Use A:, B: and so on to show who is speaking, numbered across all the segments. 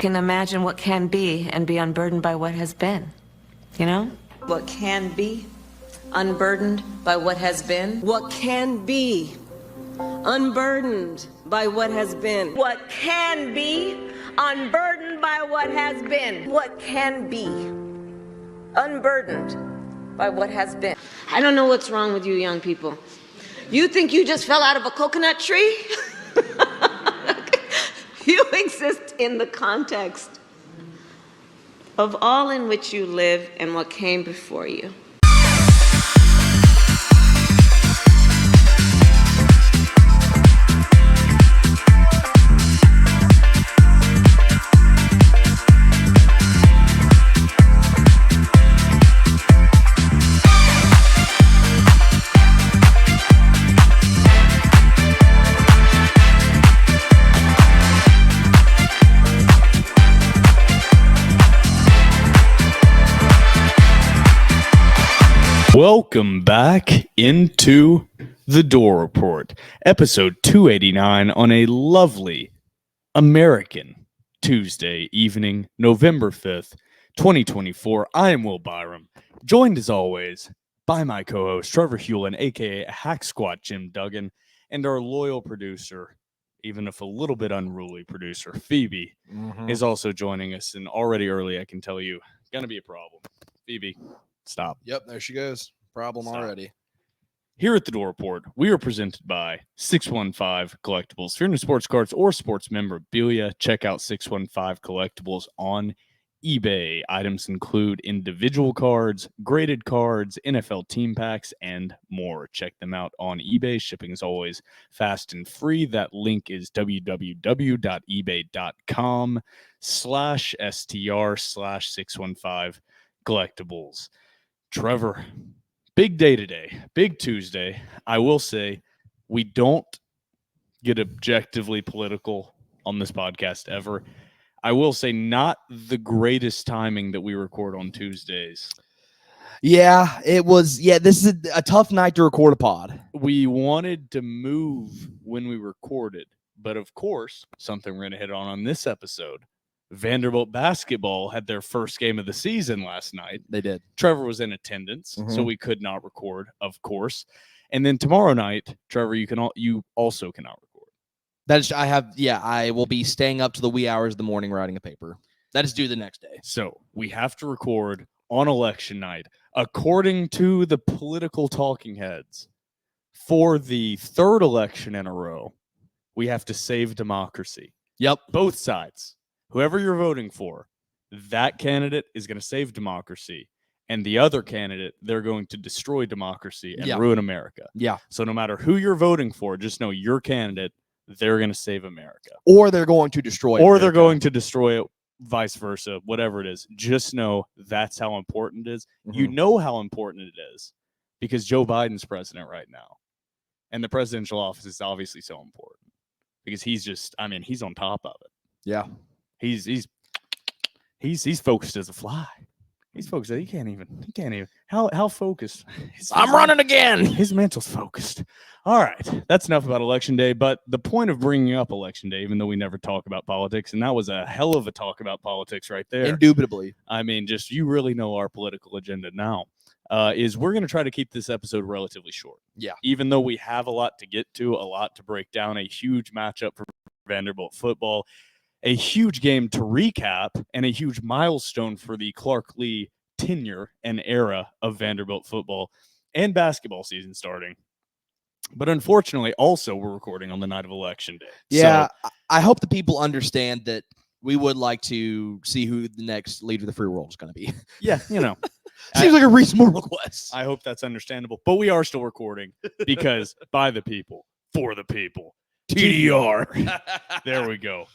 A: can imagine what can be and be unburdened by what has been. You know? What can be, unburdened by what has been.
B: What can be, unburdened by what has been.
A: What can be, unburdened by what has been. What can be, unburdened by what has been. I don't know what's wrong with you young people. You think you just fell out of a coconut tree? You exist in the context of all in which you live and what came before you.
C: Welcome back into the Door Report, episode 289 on a lovely American Tuesday evening, November 5th, 2024. I am Will Byrum, joined as always by my co-host Trevor Hulan, aka Hack Squat Jim Duggan, and our loyal producer, even if a little bit unruly producer, Phoebe, is also joining us. And already early, I can tell you, gonna be a problem. Phoebe, stop.
D: Yep, there she goes. Problem already.
C: Here at the Door Report, we are presented by 615 Collectibles. If you're into sports cards or sports memorabilia, check out 615 Collectibles on eBay. Items include individual cards, graded cards, NFL team packs, and more. Check them out on eBay. Shipping is always fast and free. That link is www.ebay.com/str/615 Collectibles. Trevor, big day today, big Tuesday. I will say we don't get objectively political on this podcast ever. I will say not the greatest timing that we record on Tuesdays.
D: Yeah, it was. Yeah, this is a tough night to record a pod.
C: We wanted to move when we recorded, but of course, something we're going to hit on this episode. Vanderbilt basketball had their first game of the season last night.
D: They did.
C: Trevor was in attendance, so we could not record, of course. And then tomorrow night, Trevor, you also cannot record.
D: That is, I will be staying up to the wee hours of the morning writing a paper. That is due the next day.
C: So we have to record on election night, according to the political talking heads. For the third election in a row, we have to save democracy.
D: Yep.
C: Both sides. Whoever you're voting for, that candidate is going to save democracy. And the other candidate, they're going to destroy democracy and ruin America.
D: Yeah.
C: So no matter who you're voting for, just know your candidate, they're going to save America.
D: Or they're going to destroy it.
C: Or they're going to destroy it, vice versa, whatever it is. Just know that's how important it is. You know how important it is because Joe Biden's president right now. And the presidential office is obviously so important because he's on top of it.
D: Yeah.
C: He's focused as a fly. He's focused. He can't even. How focused?
D: I'm running again.
C: His mental's focused. All right. That's enough about Election Day. But the point of bringing up Election Day, even though we never talk about politics, and that was a hell of a talk about politics right there.
D: Indubitably.
C: I mean, just you really know our political agenda now. Is we're going to try to keep this episode relatively short.
D: Yeah.
C: Even though we have a lot to get to, a lot to break down, a huge matchup for Vanderbilt football. A huge game to recap and a huge milestone for the Clark Lee tenure and era of Vanderbilt football and basketball season starting. But unfortunately, also we're recording on the night of Election Day.
D: Yeah, so, I hope the people understand that we would like to see who the next leader of the free world is going to be.
C: Yeah,
D: Seems like a reasonable request.
C: I hope that's understandable. But we are still recording because by the people, for the people. TDR. There we go.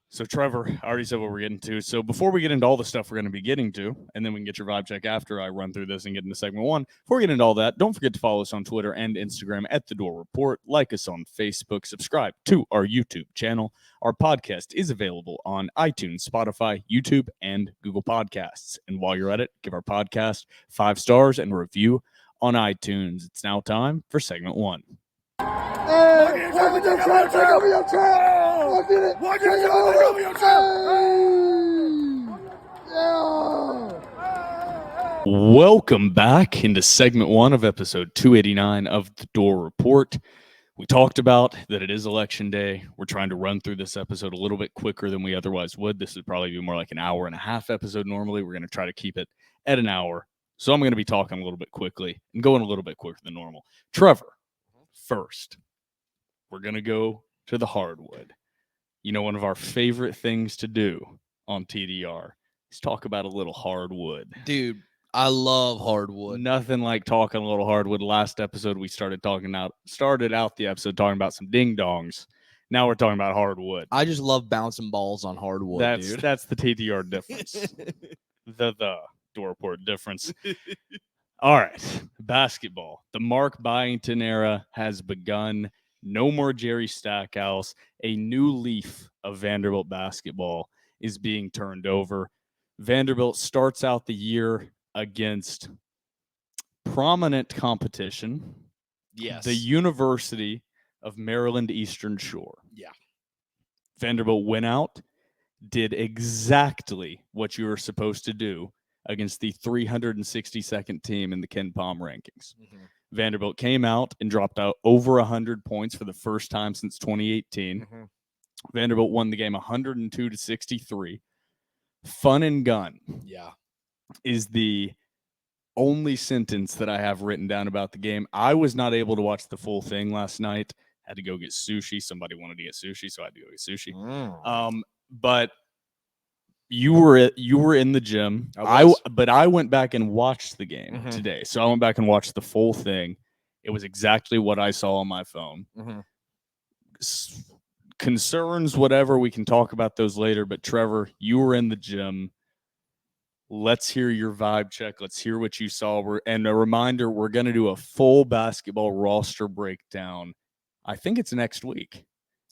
C: So, Trevor, I already said what we're getting to. So, before we get into all the stuff we're going to be getting to, and then we can get your vibe check after I run through this and get into segment one, before we get into all that, don't forget to follow us on Twitter and Instagram at The Door Report. Like us on Facebook. Subscribe to our YouTube channel. Our podcast is available on iTunes, Spotify, YouTube, and Google Podcasts. And while you're at it, give our podcast 5 stars and a review on iTunes. It's now time for segment one.
E: Hey, walk in your trap, take over your trap. Walk in it. Walk in your trap, take over your trap. Yeah.
C: Welcome back into segment 1 of episode 289 of the Door Report. We talked about that it is election day. We're trying to run through this episode a little bit quicker than we otherwise would. This would probably be more like an hour and a half episode normally. We're going to try to keep it at an hour. So I'm going to be talking a little bit quickly and going a little bit quicker than normal. Trevor, first, we're going to go to the hardwood. You know, one of our favorite things to do on TDR is talk about a little hardwood.
D: Dude, I love hardwood.
C: Nothing like talking a little hardwood. Last episode, we started out the episode talking about some ding dongs. Now we're talking about hardwood.
D: I just love bouncing balls on hardwood, dude.
C: That's the TDR difference. the Door Report difference. All right, basketball. The Mark Byington era has begun. No more Jerry Stackhouse. A new leaf of Vanderbilt basketball is being turned over. Vanderbilt starts out the year against prominent competition.
D: Yes.
C: The University of Maryland Eastern Shore.
D: Yeah.
C: Vanderbilt went out, did exactly what you were supposed to do against the 362nd team in the Ken Palm rankings.
D: Mm-hmm.
C: Vanderbilt came out and dropped out over 100 points for the first time since 2018.
D: Mm-hmm.
C: Vanderbilt won the game 102-63. Fun and gun.
D: Yeah.
C: Is the only sentence that I have written down about the game. I was not able to watch the full thing last night. Had to go get sushi. Somebody wanted to get sushi, so I had to go get sushi. But you were in the gym. But I went back and watched the game today. So I went back and watched the full thing. It was exactly what I saw on my phone. Concerns, whatever, we can talk about those later. But Trevor, you were in the gym. Let's hear your vibe check. Let's hear what you saw. And a reminder, we're going to do a full basketball roster breakdown. I think it's next week.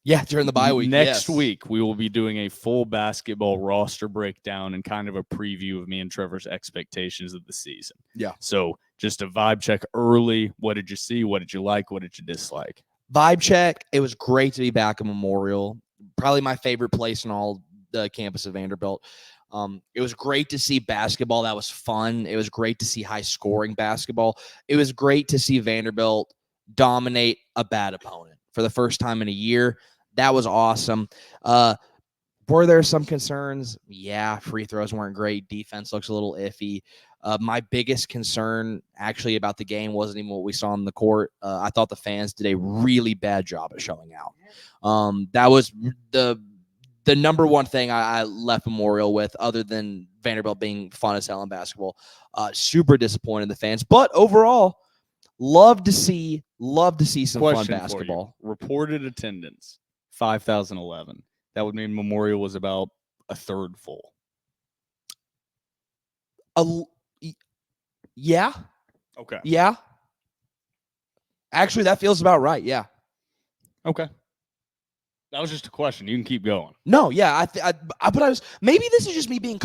D: Yeah, during the bye week.
C: Next week, we will be doing a full basketball roster breakdown and kind of a preview of me and Trevor's expectations of the season.
D: Yeah.
C: So just a vibe check early. What did you see? What did you like? What did you dislike?
D: Vibe check. It was great to be back at Memorial. Probably my favorite place in all the campus of Vanderbilt. It was great to see basketball. That was fun. It was great to see high-scoring basketball. It was great to see Vanderbilt dominate a bad opponent for the first time in a year. That was awesome. Were there some concerns? Yeah, free throws weren't great. Defense looks a little iffy. My biggest concern actually about the game wasn't even what we saw on the court. I thought the fans did a really bad job at showing out. That was the number one thing I left Memorial with, other than Vanderbilt being fun as hell in basketball. Super disappointed in the fans. But overall, love to see some fun basketball.
C: Reported attendance, 5,011. That would mean Memorial was about a third full.
D: Yeah.
C: Okay.
D: Yeah. Actually, that feels about right. Yeah.
C: Okay. That was just a question. You can keep going.
D: No, yeah, but I was, maybe this is just me being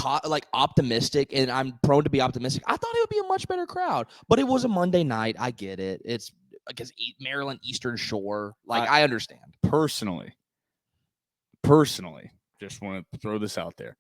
D: optimistic, and I'm prone to be optimistic. I thought it would be a much better crowd, but it was a Monday night. I get it. It's because Maryland Eastern Shore. I understand.
C: Personally, just want to throw this out there.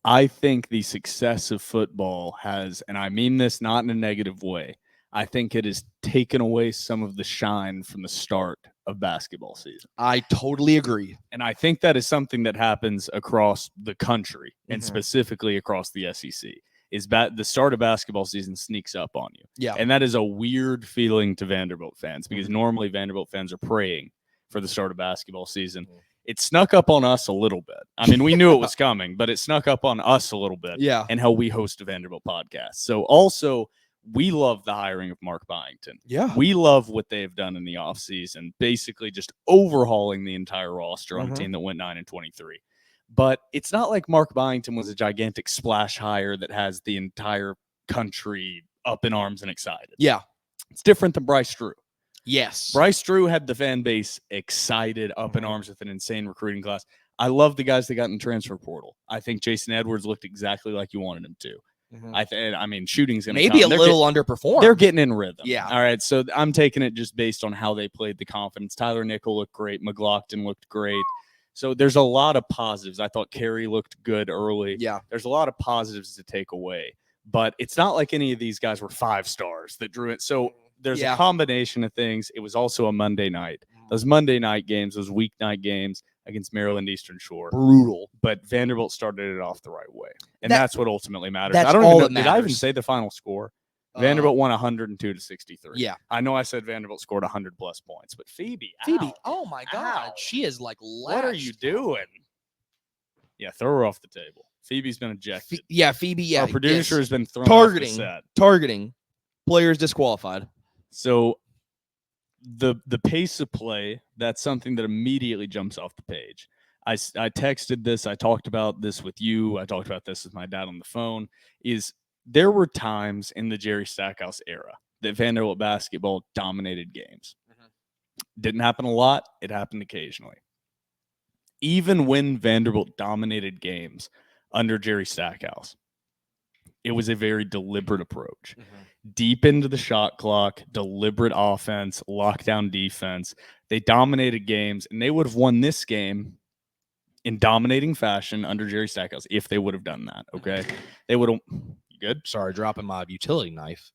C: I think the success of football has, and I mean this not in a negative way, I think it has taken away some of the shine from the start of basketball season.
D: I totally agree.
C: And I think that is something that happens across the country and specifically across the SEC. Is the start of basketball season sneaks up on you.
D: Yeah.
C: And that is a weird feeling to Vanderbilt fans because normally Vanderbilt fans are praying for the start of basketball season. It snuck up on us a little bit. I mean, we knew it was coming, but it snuck up on us a little bit.
D: Yeah.
C: And how we host a Vanderbilt podcast. So also, we love the hiring of Mark Byington.
D: Yeah.
C: We love what they've done in the offseason, basically just overhauling the entire roster on a team that went 9-23. But it's not like Mark Byington was a gigantic splash hire that has the entire country up in arms and excited.
D: Yeah.
C: It's different than Bryce Drew.
D: Yes.
C: Bryce Drew had the fan base excited, up in arms with an insane recruiting class. I love the guys that got in the transfer portal. I think Jason Edwards looked exactly like you wanted him to. I mean, shooting's going to
D: Maybe
C: come.
D: a little underperformed.
C: They're getting in rhythm.
D: Yeah.
C: All right. So I'm taking it just based on how they played the confidence. Tyler Nickel looked great. McLaughlin looked great. So there's a lot of positives. I thought Carey looked good early.
D: Yeah.
C: There's a lot of positives to take away. But it's not like any of these guys were 5 stars that drew it. So there's a combination of things. It was also a Monday night. Those Monday night games, those weeknight games against Maryland Eastern Shore.
D: Brutal.
C: But Vanderbilt started it off the right way. And that's what ultimately matters.
D: That's
C: I don't
D: all
C: even know,
D: that
C: did I even
D: matters.
C: say the final score? Vanderbilt won 102-63.
D: Yeah.
C: I know I said Vanderbilt scored 100-plus points, but Phoebe,
D: oh my God.
C: Ow.
D: She is like,
C: what are you doing? Yeah, throw her off the table. Phoebe's been ejected.
D: Phoebe, yeah.
C: Our producer has been thrown off the set.
D: Targeting. Players disqualified.
C: So the pace of play, that's something that immediately jumps off the page. I texted this. I talked about this with you. I talked about this with my dad on the phone. There were times in the Jerry Stackhouse era that Vanderbilt basketball dominated games. Didn't happen a lot. It happened occasionally. Even when Vanderbilt dominated games under Jerry Stackhouse, it was a very deliberate approach. Deep into the shot clock, deliberate offense, lockdown defense. They dominated games, and they would have won this game in dominating fashion under Jerry Stackhouse if they would have done that, okay? They would have – you good?
D: Sorry, dropping my utility knife.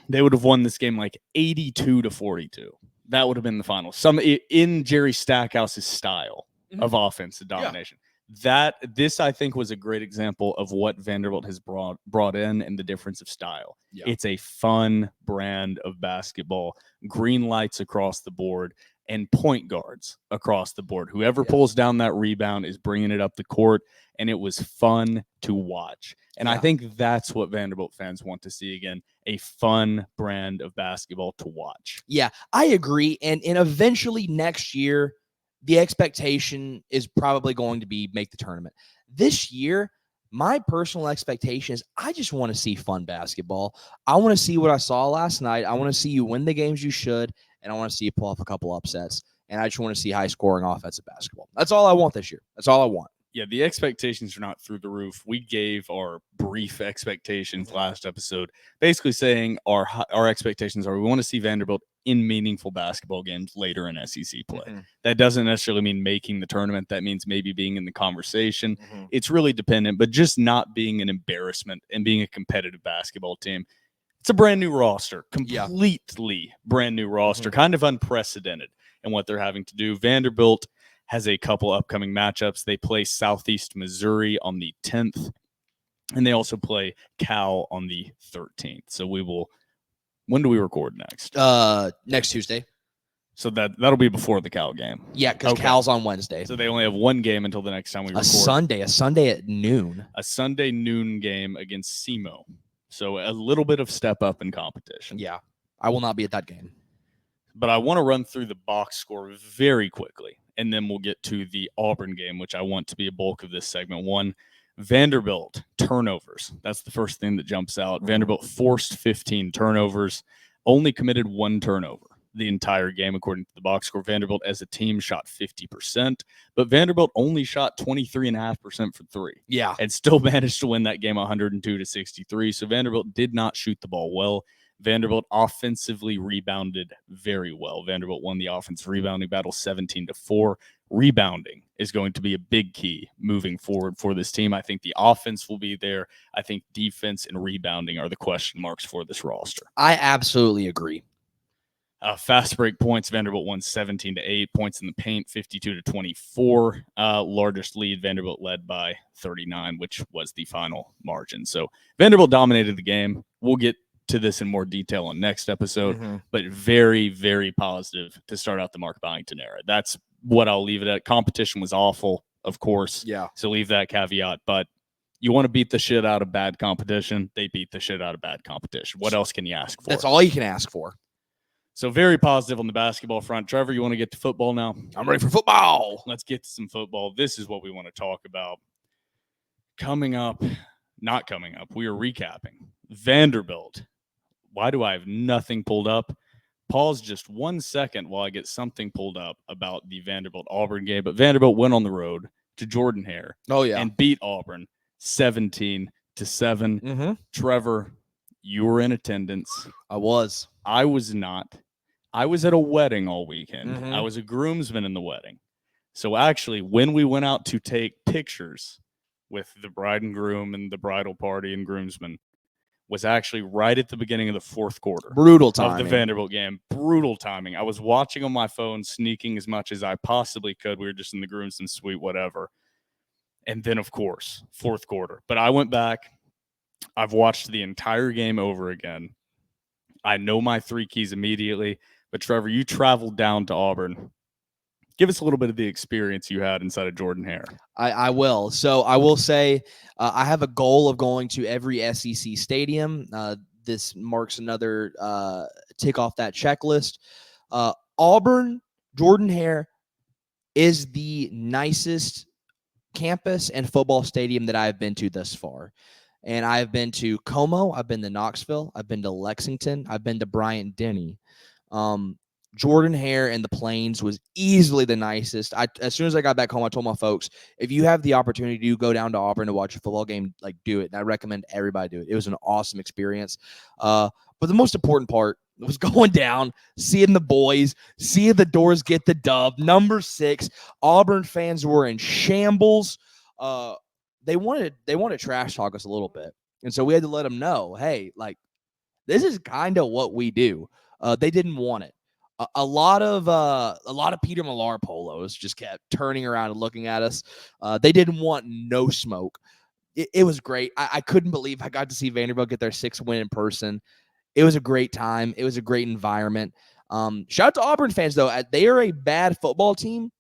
C: They would have won this game like 82-42. That would have been the final. Some in Jerry Stackhouse's style of offensive domination. This I think was a great example of what Vanderbilt has brought in and the difference of style. It's a fun brand of basketball, green lights across the board, and point guards across the board. Whoever pulls down that rebound is bringing it up the court, and it was fun to watch. And I think that's what Vanderbilt fans want to see again, a fun brand of basketball to watch.
D: Yeah, I agree. And eventually next year, the expectation is probably going to be make the tournament. This year, my personal expectation is I just want to see fun basketball. I want to see what I saw last night. I want to see you win the games you should, and I want to see you pull off a couple upsets. And I just want to see high-scoring offensive basketball. That's all I want this year. That's all I want.
C: Yeah, the expectations are not through the roof. We gave our brief expectations last episode, basically saying our expectations are we want to see Vanderbilt in meaningful basketball games later in SEC play. That doesn't necessarily mean making the tournament. That means maybe being in the conversation. It's really dependent, but just not being an embarrassment and being a competitive basketball team. It's a brand new roster, completely brand new roster, kind of unprecedented in what they're having to do. Vanderbilt has a couple upcoming matchups. They play Southeast Missouri on the 10th, and they also play Cal on the 13th. So we will – when do we record next?
D: Next Tuesday.
C: So that'll be before the Cal game.
D: Yeah, because Cal's on Wednesday.
C: So they only have one game until the next time we record.
D: A Sunday at noon.
C: A Sunday noon game against SEMO. So a little bit of step up in competition.
D: Yeah, I will not be at that game.
C: But I want to run through the box score very quickly, and then we'll get to the Auburn game, which I want to be a bulk of this segment. One, Vanderbilt turnovers. That's the first thing that jumps out. Vanderbilt forced 15 turnovers, only committed 1 turnover the entire game, according to the box score. Vanderbilt as a team shot 50%, but Vanderbilt only shot 23.5% for 3.
D: Yeah.
C: And still managed to win that game 102-63. So Vanderbilt did not shoot the ball well. Vanderbilt offensively rebounded very well. Vanderbilt won the offensive rebounding battle 17-4. Rebounding is going to be a big key moving forward for this team. I think the offense will be there. I think defense and rebounding are the question marks for this roster.
D: I absolutely agree.
C: Fast break points, Vanderbilt won 17-8. Points in the paint, 52-24. Largest lead, Vanderbilt led by 39, which was the final margin. So Vanderbilt dominated the game. We'll get to this in more detail on next episode, but very, very positive to start out the Mark Byington era. That's what I'll leave it at. Competition was awful, of course.
D: Yeah.
C: So leave that caveat, but you want to beat the shit out of bad competition. They beat the shit out of bad competition. What else can you ask for?
D: That's all you can ask for.
C: So very positive on the basketball front. Trevor, you want to get to football now?
D: I'm ready for football.
C: Let's get to some football. This is what we want to talk about. Not coming up. We are recapping. Vanderbilt. Why do I have nothing pulled up? Pause just 1 second while I get something pulled up about the Vanderbilt-Auburn game. But Vanderbilt went on the road to Jordan-Hare
D: Oh, yeah.
C: and beat Auburn 17-14. 8-7. Trevor, you were in attendance.
D: I was.
C: I was not. I was at a wedding all weekend.
D: Mhm.
C: I was a groomsman in the wedding. So actually, when we went out to take pictures with the bride and groom and the bridal party and groomsmen, was actually right at the beginning of the fourth quarter.
D: Brutal
C: of
D: timing.
C: the Vanderbilt game. Brutal timing. I was watching on my phone, sneaking as much as I possibly could. We were just in the groomsmen suite, whatever. And then, of course, fourth quarter. But I went back. I've watched the entire game over again. I know my three keys immediately. But, Trevor, you traveled down to Auburn. Give us a little bit of the experience you had inside of Jordan-Hare.
D: I will. So I will say I have a goal of going to every SEC stadium. This marks another tick off that checklist. Auburn, Jordan-Hare is the nicest campus and football stadium that I've been to thus far. And I've been to Como, I've been to Knoxville, I've been to Lexington, I've been to Bryant-Denny. Jordan-Hare and the Plains was easily the nicest. As soon as I got back home, I told my folks, if you have the opportunity to go down to Auburn to watch a football game, like, do it. And I recommend everybody do it. It was an awesome experience. But the most important part was going down, seeing the boys, seeing the Doors get the dub. Number 6, Auburn fans were in shambles. They wanted to trash talk us a little bit. And so we had to let them know, hey, like, this is kind of what we do. They didn't want it. A lot of Peter Millar polos just kept turning around and looking at us. They didn't want no smoke. It was great. I couldn't believe I got to see Vanderbilt get their 6th win in person. It was a great time. It was a great environment. Shout out to Auburn fans, though. They are a bad football team.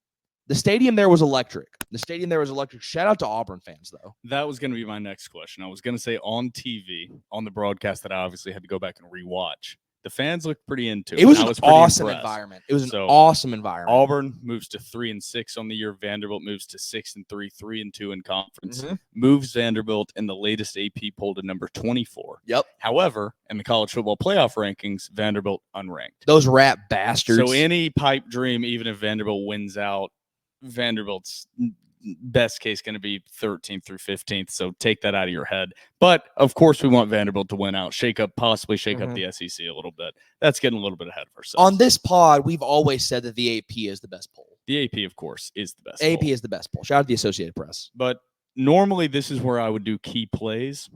D: The stadium there was electric. Shout out to Auburn fans, though.
C: That was going to be my next question. I was going to say on TV, on the broadcast that I obviously had to go back and rewatch, the fans looked pretty into it.
D: It was an awesome
C: impressed.
D: environment. It was an awesome environment.
C: Auburn moves to 3-6 on the year. Vanderbilt moves to 6-3, 3-2 in conference.
D: Mhm.
C: Moves Vanderbilt in the latest AP poll to number 24.
D: Yep.
C: However, in the college football playoff rankings, Vanderbilt unranked.
D: Those rat bastards.
C: So any pipe dream, even if Vanderbilt wins out, Vanderbilt's best case going to be 13th through 15th. So take that out of your head. But of course, we want Vanderbilt to win out, possibly shake up the SEC a little bit. That's getting a little bit ahead of ourselves.
D: On this pod, we've always said that the AP is the best poll.
C: The AP, of course, is the best.
D: AP
C: poll.
D: is the best poll. Shout out to the Associated Press.
C: But normally, this is where I would do key plays.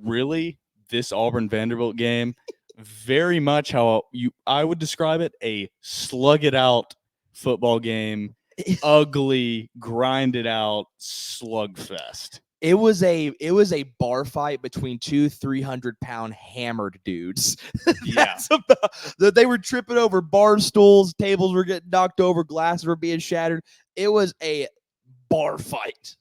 C: Really, this Auburn Vanderbilt game, very much how I would describe it: a slug it out football game. Ugly, grinded out slugfest.
D: It was a bar fight between two 300-pound hammered dudes.
C: Yeah,
D: They were tripping over bar stools, tables were getting knocked over, glasses were being shattered. It was a bar fight.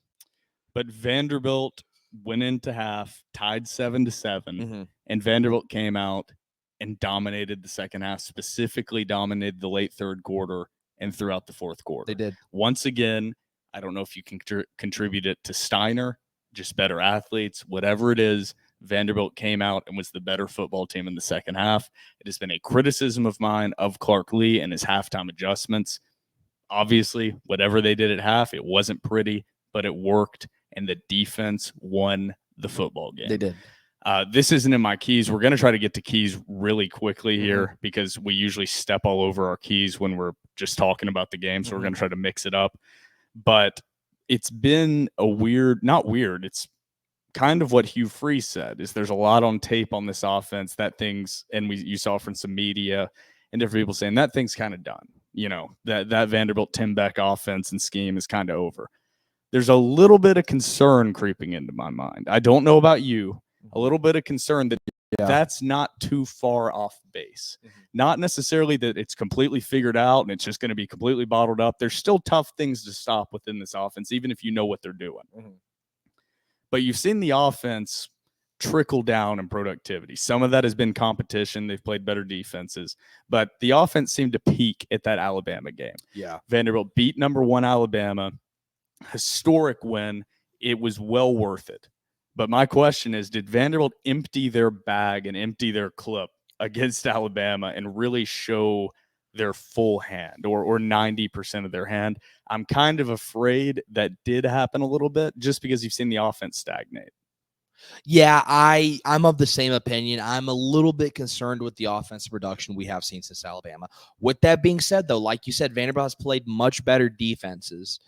C: But Vanderbilt went into half, tied 7-7, and Vanderbilt came out and dominated the second half. Specifically, dominated the late third quarter. And throughout the fourth quarter.
D: They did.
C: Once again, I don't know if you can contribute it to Steiner, just better athletes, whatever it is. Vanderbilt came out and was the better football team in the second half. It has been a criticism of mine of Clark Lee and his halftime adjustments. Obviously, whatever they did at half, it wasn't pretty, but it worked, and the defense won the football game.
D: They did.
C: This isn't in my keys. We're going to try to get to keys really quickly here because we usually step all over our keys when we're just talking about the game. So we're going to try to mix it up. But it's been it's kind of what Hugh Freeze said, is there's a lot on tape on this offense you saw from some media and different people saying that thing's kind of done. You know, that Vanderbilt Tim Beck offense and scheme is kind of over. There's a little bit of concern creeping into my mind. I don't know about you. A little bit of concern that that's not too far off base. Not necessarily that it's completely figured out and it's just going to be completely bottled up. There's still tough things to stop within this offense, even if you know what they're doing. But you've seen the offense trickle down in productivity. Some of that has been competition. They've played better defenses. But the offense seemed to peak at that Alabama game.
D: Yeah.
C: Vanderbilt beat number 1 Alabama. Historic win. It was well worth it. But my question is, did Vanderbilt empty their bag and empty their clip against Alabama and really show their full hand or 90% of their hand? I'm kind of afraid that did happen a little bit just because you've seen the offense stagnate.
D: Yeah, I'm of the same opinion. I'm a little bit concerned with the offensive production we have seen since Alabama. With that being said, though, like you said, Vanderbilt has played much better defenses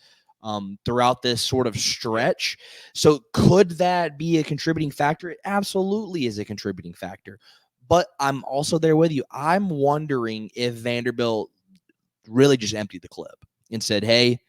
D: throughout this sort of stretch. So could that be a contributing factor? It absolutely is a contributing factor. But I'm also there with you. I'm wondering if Vanderbilt really just emptied the clip and said, hey,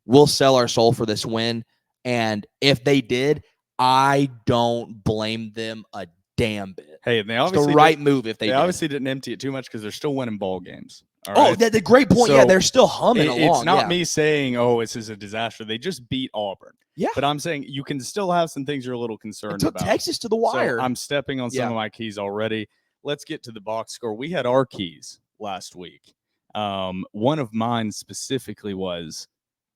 D: we'll sell our soul for this win. And if they did, I don't blame them a damn bit.
C: Hey, and they
D: It's
C: obviously
D: the right move if they did.
C: obviously didn't empty it too much because they're still winning ball games. All
D: Oh,
C: right?
D: that's a great point. Yeah,
C: So,
D: they're still humming along.
C: It's not
D: yeah.
C: me saying, oh, this is a disaster. They just beat Auburn.
D: Yeah.
C: But I'm saying you can still have some things you're a little concerned
D: It took
C: about.
D: Texas to the wire.
C: So I'm stepping on some of my keys already. Let's get to the box score. We had our keys last week. One of mine specifically was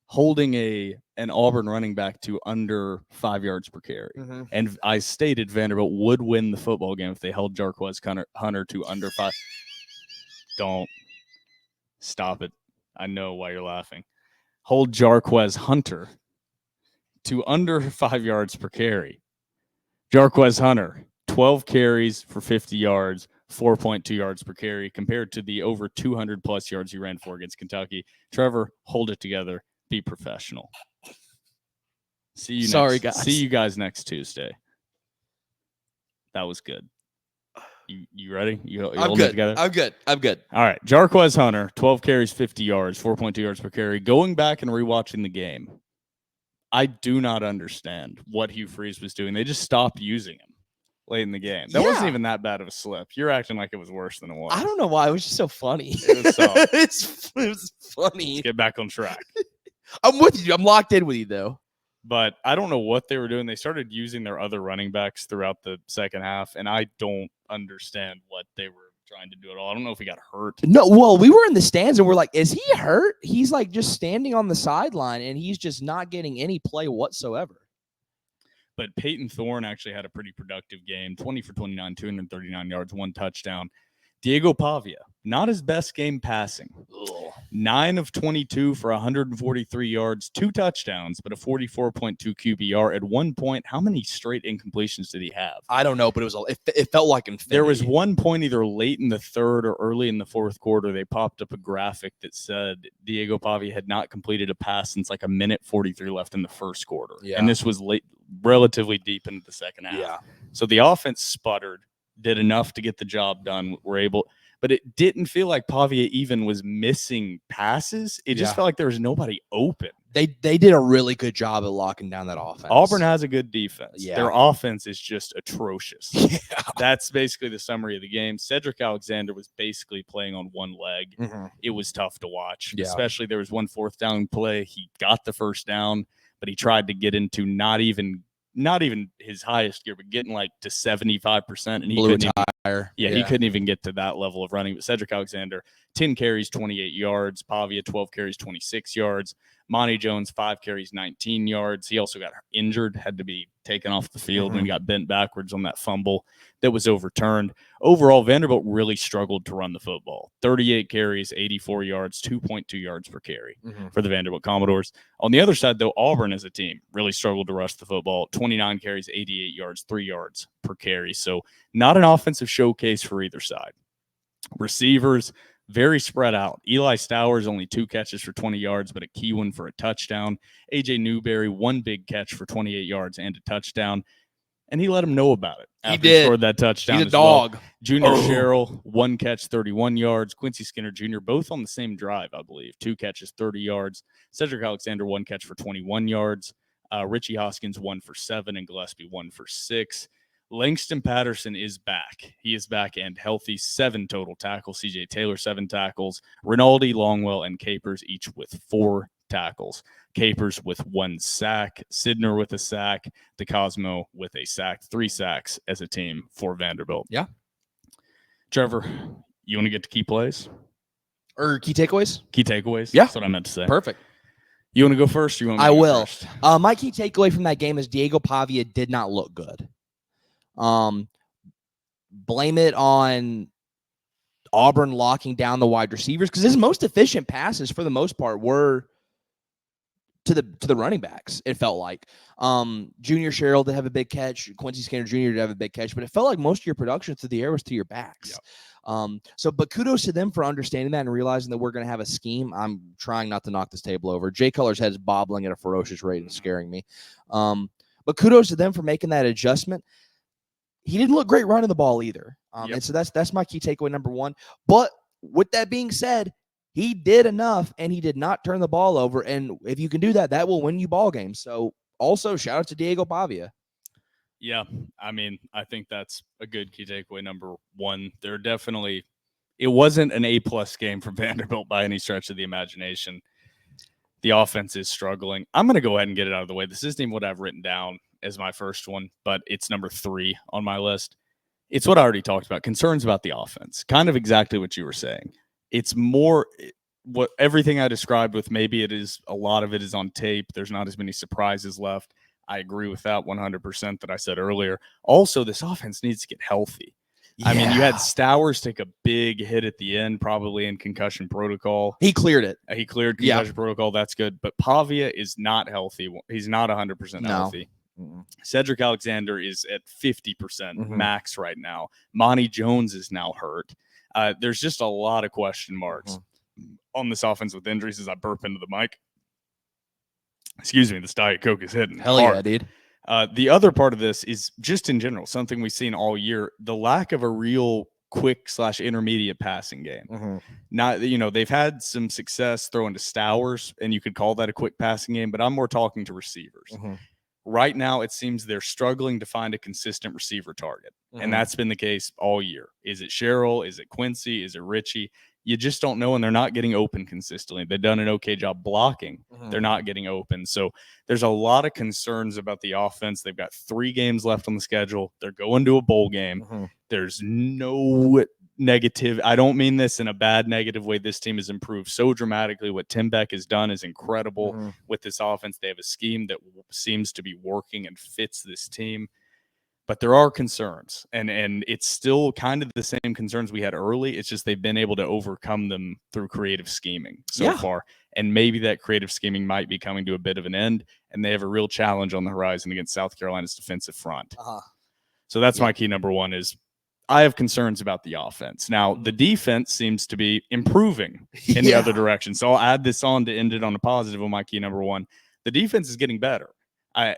C: holding an Auburn running back to under 5 yards per carry.
D: Mhm.
C: And I stated Vanderbilt would win the football game if they held Jarquez Hunter to under 5. Don't stop it. I know why you're laughing. Hold Jarquez Hunter to under 5 yards per carry. Jarquez Hunter, 12 carries for 50 yards, 4.2 yards per carry, compared to the over 200 plus yards he ran for against Kentucky. Trevor, hold it together. Be professional. See you guys next Tuesday. That was good. You ready? You
D: I'm
C: hold it
D: good.
C: together?
D: I'm good.
C: All right. Jarquez Hunter, 12 carries, 50 yards, 4.2 yards per carry. Going back and rewatching the game, I do not understand what Hugh Freeze was doing. They just stopped using him late in the game. That wasn't even that bad of a slip. You're acting like it was worse than it was.
D: I don't know why. It was just so funny.
C: It was soft.
D: It was funny.
C: Let's get back on track.
D: I'm with you. I'm locked in with you, though.
C: But I don't know what they were doing. They started using their other running backs throughout the second half, and I don't understand what they were trying to do at all. I don't know if he got hurt.
D: No, well, we were in the stands and we're like, is he hurt? He's like just standing on the sideline and he's just not getting any play whatsoever.
C: But Peyton Thorne actually had a pretty productive game, 20 for 29, 239 yards, 1 touchdown. Diego Pavia, not his best game passing. 9 of 22 for 143 yards, 2 touchdowns, but a 44.2 QBR. At one point, how many straight incompletions did he have?
D: I don't know, but it felt like infinity.
C: There was one point either late in the third or early in the fourth quarter, they popped up a graphic that said Diego Pavia had not completed a pass since like a minute 43 left in the first quarter.
D: Yeah.
C: And this was relatively deep into the second half.
D: Yeah.
C: So the offense sputtered, did enough to get the job done. But it didn't feel like Pavia even was missing passes. It just felt like there was nobody open.
D: They did a really good job at locking down that offense.
C: Auburn has a good defense.
D: Yeah.
C: Their offense is just atrocious.
D: Yeah.
C: That's basically the summary of the game. Cedric Alexander was basically playing on one leg.
D: Mm-hmm.
C: It was tough to watch,
D: Yeah.
C: especially there was one 4th down play. He got the first down, but he tried to get into not even his highest gear, but getting like to 75%. And he
D: Blew a
C: couldn't
D: tire.
C: he couldn't even get to that level of running. But Cedric Alexander, 10 carries, 28 yards. Pavia, 12 carries, 26 yards. Monty Jones, 5 carries, 19 yards. He also got injured, had to be taken off the field when he got bent backwards on that fumble that was overturned. Overall, Vanderbilt really struggled to run the football. 38 carries, 84 yards, 2.2 yards per carry for the Vanderbilt Commodores. On the other side, though, Auburn as a team really struggled to rush the football. 29 carries, 88 yards, 3 yards per carry. So not an offensive showcase for either side. Receivers, very spread out. Eli Stowers, only 2 catches for 20 yards, but a key one for a touchdown. A.J. Newberry, 1 big catch for 28 yards and a touchdown. And he let him know about it after he scored that touchdown.
D: He's a dog.
C: Well. Junior Sherrill, 1 catch, 31 yards. Quincy Skinner Jr., both on the same drive, I believe. 2 catches, 30 yards. Cedric Alexander, 1 catch for 21 yards. Richie Hoskins, 1 for 7, and Gillespie, 1 for 6. Langston Patterson is back. He is back and healthy. 7 total tackles. CJ Taylor, 7 tackles. Rinaldi, Longwell, and Capers each with 4 tackles. Capers with 1 sack. Sidner with a sack. DeCosmo with a sack. 3 sacks as a team for Vanderbilt.
D: Yeah.
C: Trevor, you want to get to key plays?
D: Or key takeaways?
C: Key takeaways?
D: Yeah.
C: That's what I meant to say.
D: Perfect.
C: You want to go first? Or you want me to
D: I
C: go
D: will.
C: first?
D: My key takeaway from that game is Diego Pavia did not look good. Blame it on Auburn locking down the wide receivers because his most efficient passes for the most part were to the running backs. It felt like Junior Sherrill did have a big catch. Quincy Skinner Jr. did have a big catch, but it felt like most of your production through the air was to your backs. But kudos to them for understanding that and realizing that we're going to have a scheme. I'm trying not to knock this table over. Jay Cutler's head is bobbling at a ferocious rate and scaring me. But kudos to them for making that adjustment. He didn't look great running the ball either. And so that's my key takeaway number one. But with that being said, he did enough, and he did not turn the ball over. And if you can do that, that will win you ball games. So also shout out to Diego Pavia.
C: Yeah, I mean, I think that's a good key takeaway number one. It wasn't an A-plus game for Vanderbilt by any stretch of the imagination. The offense is struggling. I'm going to go ahead and get it out of the way. This isn't even what I've written down as my first one, but it's number 3 on my list. It's what I already talked about, concerns about the offense, kind of exactly what you were saying. It's more what everything I described with maybe a lot of it is on tape. There's not as many surprises left. I agree with that 100% that I said earlier. Also, this offense needs to get healthy. Yeah. I mean, you had Stowers take a big hit at the end, probably in concussion protocol.
D: He cleared it.
C: He cleared concussion protocol. That's good. But Pavia is not healthy. He's not 100% healthy. Cedric Alexander is at 50% max right now. Monty Jones is now hurt. There's just a lot of question marks on this offense with injuries as I burp into the mic. Excuse me, this Diet Coke is hitting
D: hard. Yeah, dude.
C: The other part of this is just in general, something we've seen all year, the lack of a real quick/intermediate passing game. Not, they've had some success throwing to Stowers, and you could call that a quick passing game, but I'm more talking to receivers. Right now, it seems they're struggling to find a consistent receiver target, and that's been the case all year. Is it Sherrill? Is it Quincy? Is it Richie? You just don't know, and they're not getting open consistently. They've done an okay job blocking. They're not getting open. So there's a lot of concerns about the offense. They've got 3 games left on the schedule. They're going to a bowl game. There's no negative. I don't mean this in a bad negative way. This team has improved so dramatically. What Tim Beck has done is incredible with this offense. They have a scheme that seems to be working and fits this team. But there are concerns, and it's still kind of the same concerns we had early. It's just they've been able to overcome them through creative scheming so far. And maybe that creative scheming might be coming to a bit of an end, and they have a real challenge on the horizon against South Carolina's defensive front. So that's my key number one is I have concerns about the offense. Now, the defense seems to be improving in the other direction. So I'll add this on to end it on a positive on my key number one. The defense is getting better.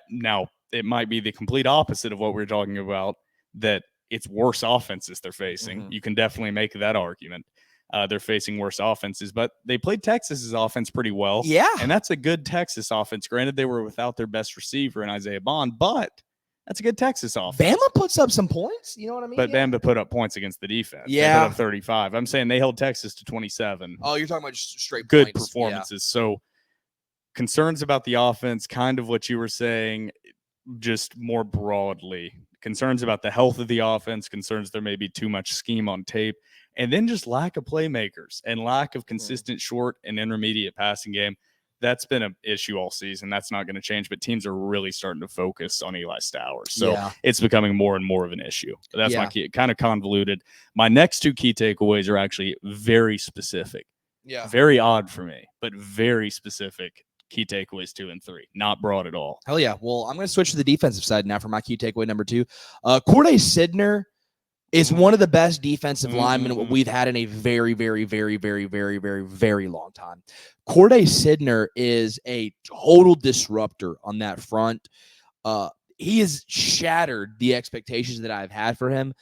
C: Now, it might be the complete opposite of what we're talking about, that it's worse offenses they're facing. You can definitely make that argument. They're facing worse offenses, but they played Texas's offense pretty well.
D: Yeah.
C: And that's a good Texas offense. Granted, they were without their best receiver in Isaiah Bond, but that's a good Texas offense.
D: Bama puts up some points. You know what I mean?
C: But Bama put up points against the defense.
D: Yeah.
C: They put up 35. I'm saying they held Texas to 27.
D: Oh, you're talking about just straight
C: good
D: points.
C: Performances. So concerns about the offense, kind of what you were saying, just more broadly. Concerns about the health of the offense, concerns there may be too much scheme on tape, and then just lack of playmakers and lack of consistent short and intermediate passing game. That's been an issue all season. That's not going to change, but teams are really starting to focus on Eli Stowers. So it's becoming more and more of an issue. That's my key. Kind of convoluted. My next 2 key takeaways are actually very specific. Very odd for me, but very specific. Key takeaways 2 and 3, not broad at all.
D: Hell yeah. Well, I'm going to switch to the defensive side now for my key takeaway number 2. Corday Sidner is one of the best defensive linemen we've had in a very, very, very, very, very, very, very long time. Corday Sidner is a total disruptor on that front. He has shattered the expectations that I've had for him.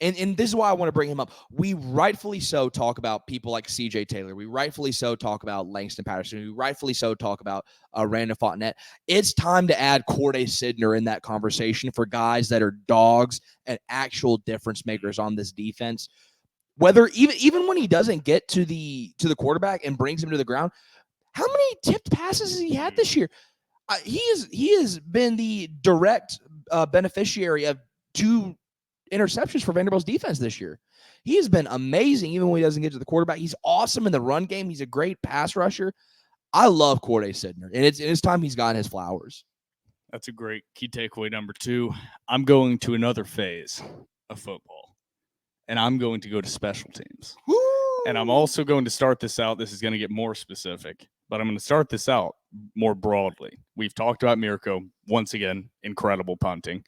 D: And this is why I want to bring him up. We rightfully so talk about people like C.J. Taylor. We rightfully so talk about Langston Patterson. We rightfully so talk about Randall Fontenette. It's time to add Corday Sidner in that conversation for guys that are dogs and actual difference makers on this defense. Whether even when he doesn't get to the quarterback and brings him to the ground, how many tipped passes has he had this year? He has been the direct beneficiary of 2 interceptions for Vanderbilt's defense this year. He has been amazing even when he doesn't get to the quarterback. He's awesome in the run game. He's a great pass rusher. I love Corday Sidner, and it's time he's gotten his flowers.
C: That's a great key takeaway number 2. I'm going to another phase of football, and I'm going to go to special teams.
D: Woo!
C: And I'm also going to start this out. This is going to get more specific, but I'm going to start this out more broadly. We've talked about Mirko. Once again, incredible punting.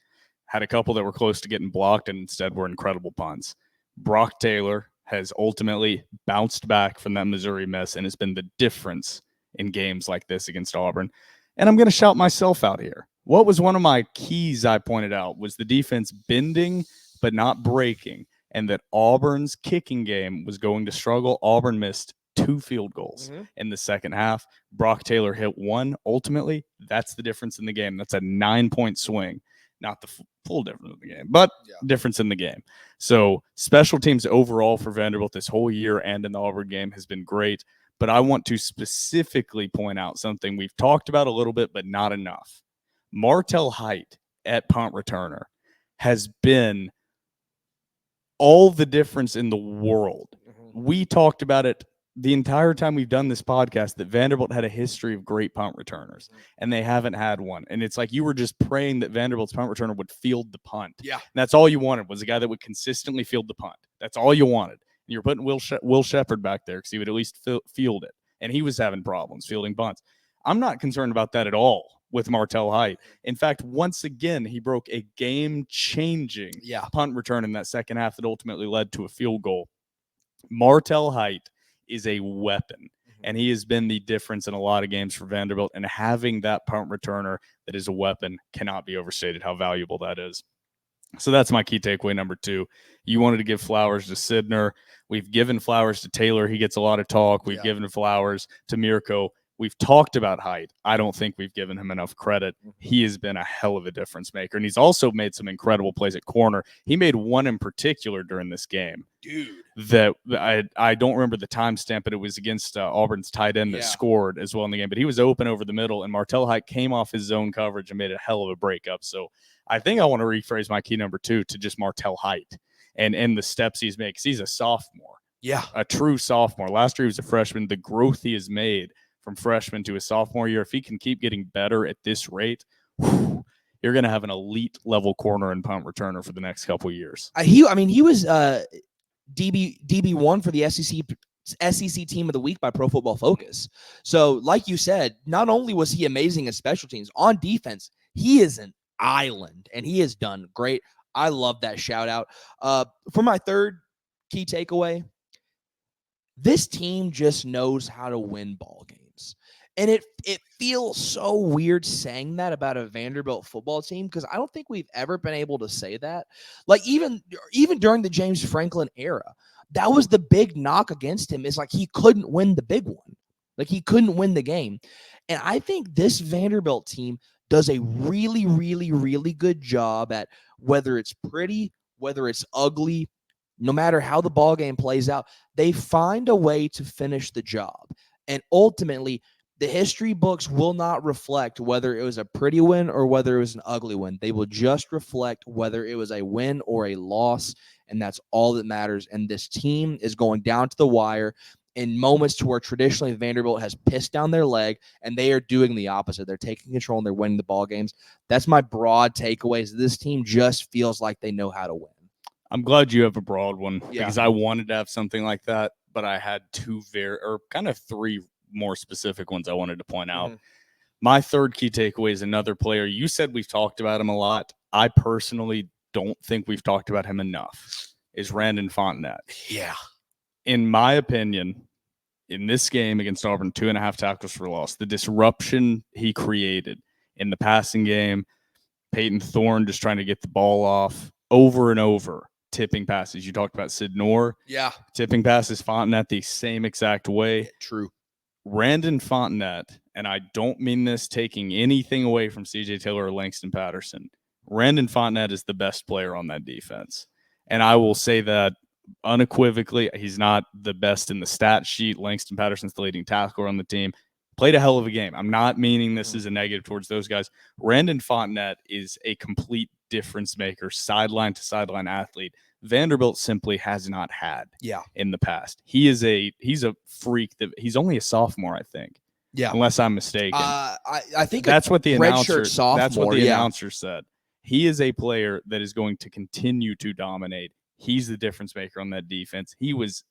C: Had a couple that were close to getting blocked and instead were incredible punts. Brock Taylor has ultimately bounced back from that Missouri miss and has been the difference in games like this against Auburn. And I'm going to shout myself out here. What was one of my keys I pointed out was the defense bending but not breaking, and that Auburn's kicking game was going to struggle. Auburn missed 2 field goals in the second half. Brock Taylor hit 1. Ultimately, that's the difference in the game. That's a 9-point swing. Not the full difference in the game, but difference in the game. So special teams overall for Vanderbilt this whole year and in the Auburn game has been great. But I want to specifically point out something we've talked about a little bit, but not enough. Martel Height at punt returner has been all the difference in the world. We talked about it the entire time we've done this podcast, that Vanderbilt had a history of great punt returners, and they haven't had one. And it's like you were just praying that Vanderbilt's punt returner would field the punt. Yeah. And that's all you wanted, was a guy that would consistently field the punt. That's all you wanted. And you're putting Will Shepard back there because he would at least field it. And he was having problems fielding punts. I'm not concerned about that at all with Martel Height. In fact, once again, he broke a game-changing punt return in that second half that ultimately led to a field goal. Martel Height is a weapon, and he has been the difference in a lot of games for Vanderbilt, and having that punt returner that is a weapon cannot be overstated how valuable that is. So that's my key takeaway number 2. You wanted to give flowers to Sidner. We've given flowers to Taylor. He gets a lot of talk. We've given flowers to Mirko. We've talked about Height. I don't think we've given him enough credit. He has been a hell of a difference maker, and he's also made some incredible plays at corner. He made one in particular during this game. Dude. That I don't remember the timestamp, but it was against Auburn's tight end that scored as well in the game. But he was open over the middle, and Martel Height came off his zone coverage and made a hell of a breakup. So I think I want to rephrase my key number 2 to just Martel Height and the steps he's made, because he's a sophomore. Yeah. A true sophomore. Last year he was a freshman. The growth he has made from freshman to his sophomore year, if he can keep getting better at this rate, you're going to have an elite level corner and punt returner for the next couple of years. He
D: was DB1 for the SEC Team of the Week by Pro Football Focus. So, like you said, not only was he amazing at special teams, on defense, he is an island, and he has done great. I love that shout out. For my third key takeaway, this team just knows how to win ball games. And it feels so weird saying that about a Vanderbilt football team, because I don't think we've ever been able to say that. Like even during the James Franklin era, that was the big knock against him, is like he couldn't win the big one. Like he couldn't win the game. And I think this Vanderbilt team does a really, really, really good job at, whether it's pretty, whether it's ugly, no matter how the ball game plays out, they find a way to finish the job. And ultimately, the history books will not reflect whether it was a pretty win or whether it was an ugly win. They will just reflect whether it was a win or a loss, and that's all that matters. And this team is going down to the wire in moments to where traditionally Vanderbilt has pissed down their leg, and they are doing the opposite. They're taking control and they're winning the ball games. That's my broad takeaways. This team just feels like they know how to win.
C: I'm glad you have a broad one, because I wanted to have something like that, but I had 3 more specific ones I wanted to point out. My third key takeaway is another player. You said we've talked about him a lot. I personally don't think we've talked about him enough, is Randon Fontenette. Yeah. In my opinion, in this game against Auburn, 2.5 tackles for loss, the disruption he created in the passing game, Peyton Thorne just trying to get the ball off over and over, tipping passes. You talked about Sid Noor. Yeah. Tipping passes, Fontenette the same exact way.
D: Yeah, true.
C: Randon Fontenette, and I don't mean this taking anything away from C.J. Taylor or Langston Patterson, Randon Fontenette is the best player on that defense. And I will say that unequivocally. He's not the best in the stat sheet. Langston Patterson's the leading tackler on the team. Played a hell of a game. I'm not meaning this is a negative towards those guys. Randon Fontenette is a complete difference maker, sideline to sideline athlete. Vanderbilt simply has not had in the past. He's a freak. He's only a sophomore, I think. Yeah, unless I'm mistaken.
D: I think
C: that's what the announcer. That's what the announcer said. He is a player that is going to continue to dominate. He's the difference maker on that defense. He was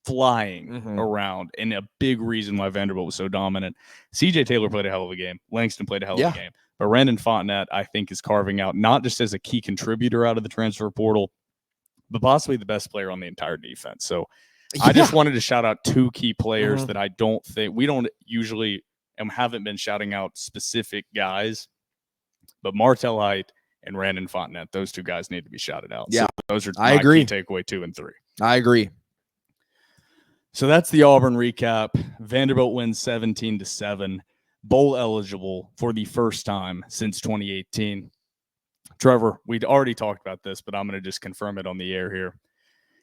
C: flying around, and a big reason why Vanderbilt was so dominant. CJ Taylor played a hell of a game. Langston played a hell of a game. But Brandon Fontenette, I think, is carving out not just as a key contributor out of the transfer portal, but possibly the best player on the entire defense. So I just wanted to shout out two key players that I don't think we don't usually and haven't been shouting out specific guys, but Martell Height and Brandon Fontenette, those two guys need to be shouted out.
D: Yeah,
C: so those are
D: I
C: my
D: agree.
C: Key takeaway 2 and 3.
D: I agree.
C: So that's the Auburn recap. Vanderbilt wins 17-7, bowl eligible for the first time since 2018. Trevor, we'd already talked about this, but I'm going to just confirm it on the air here.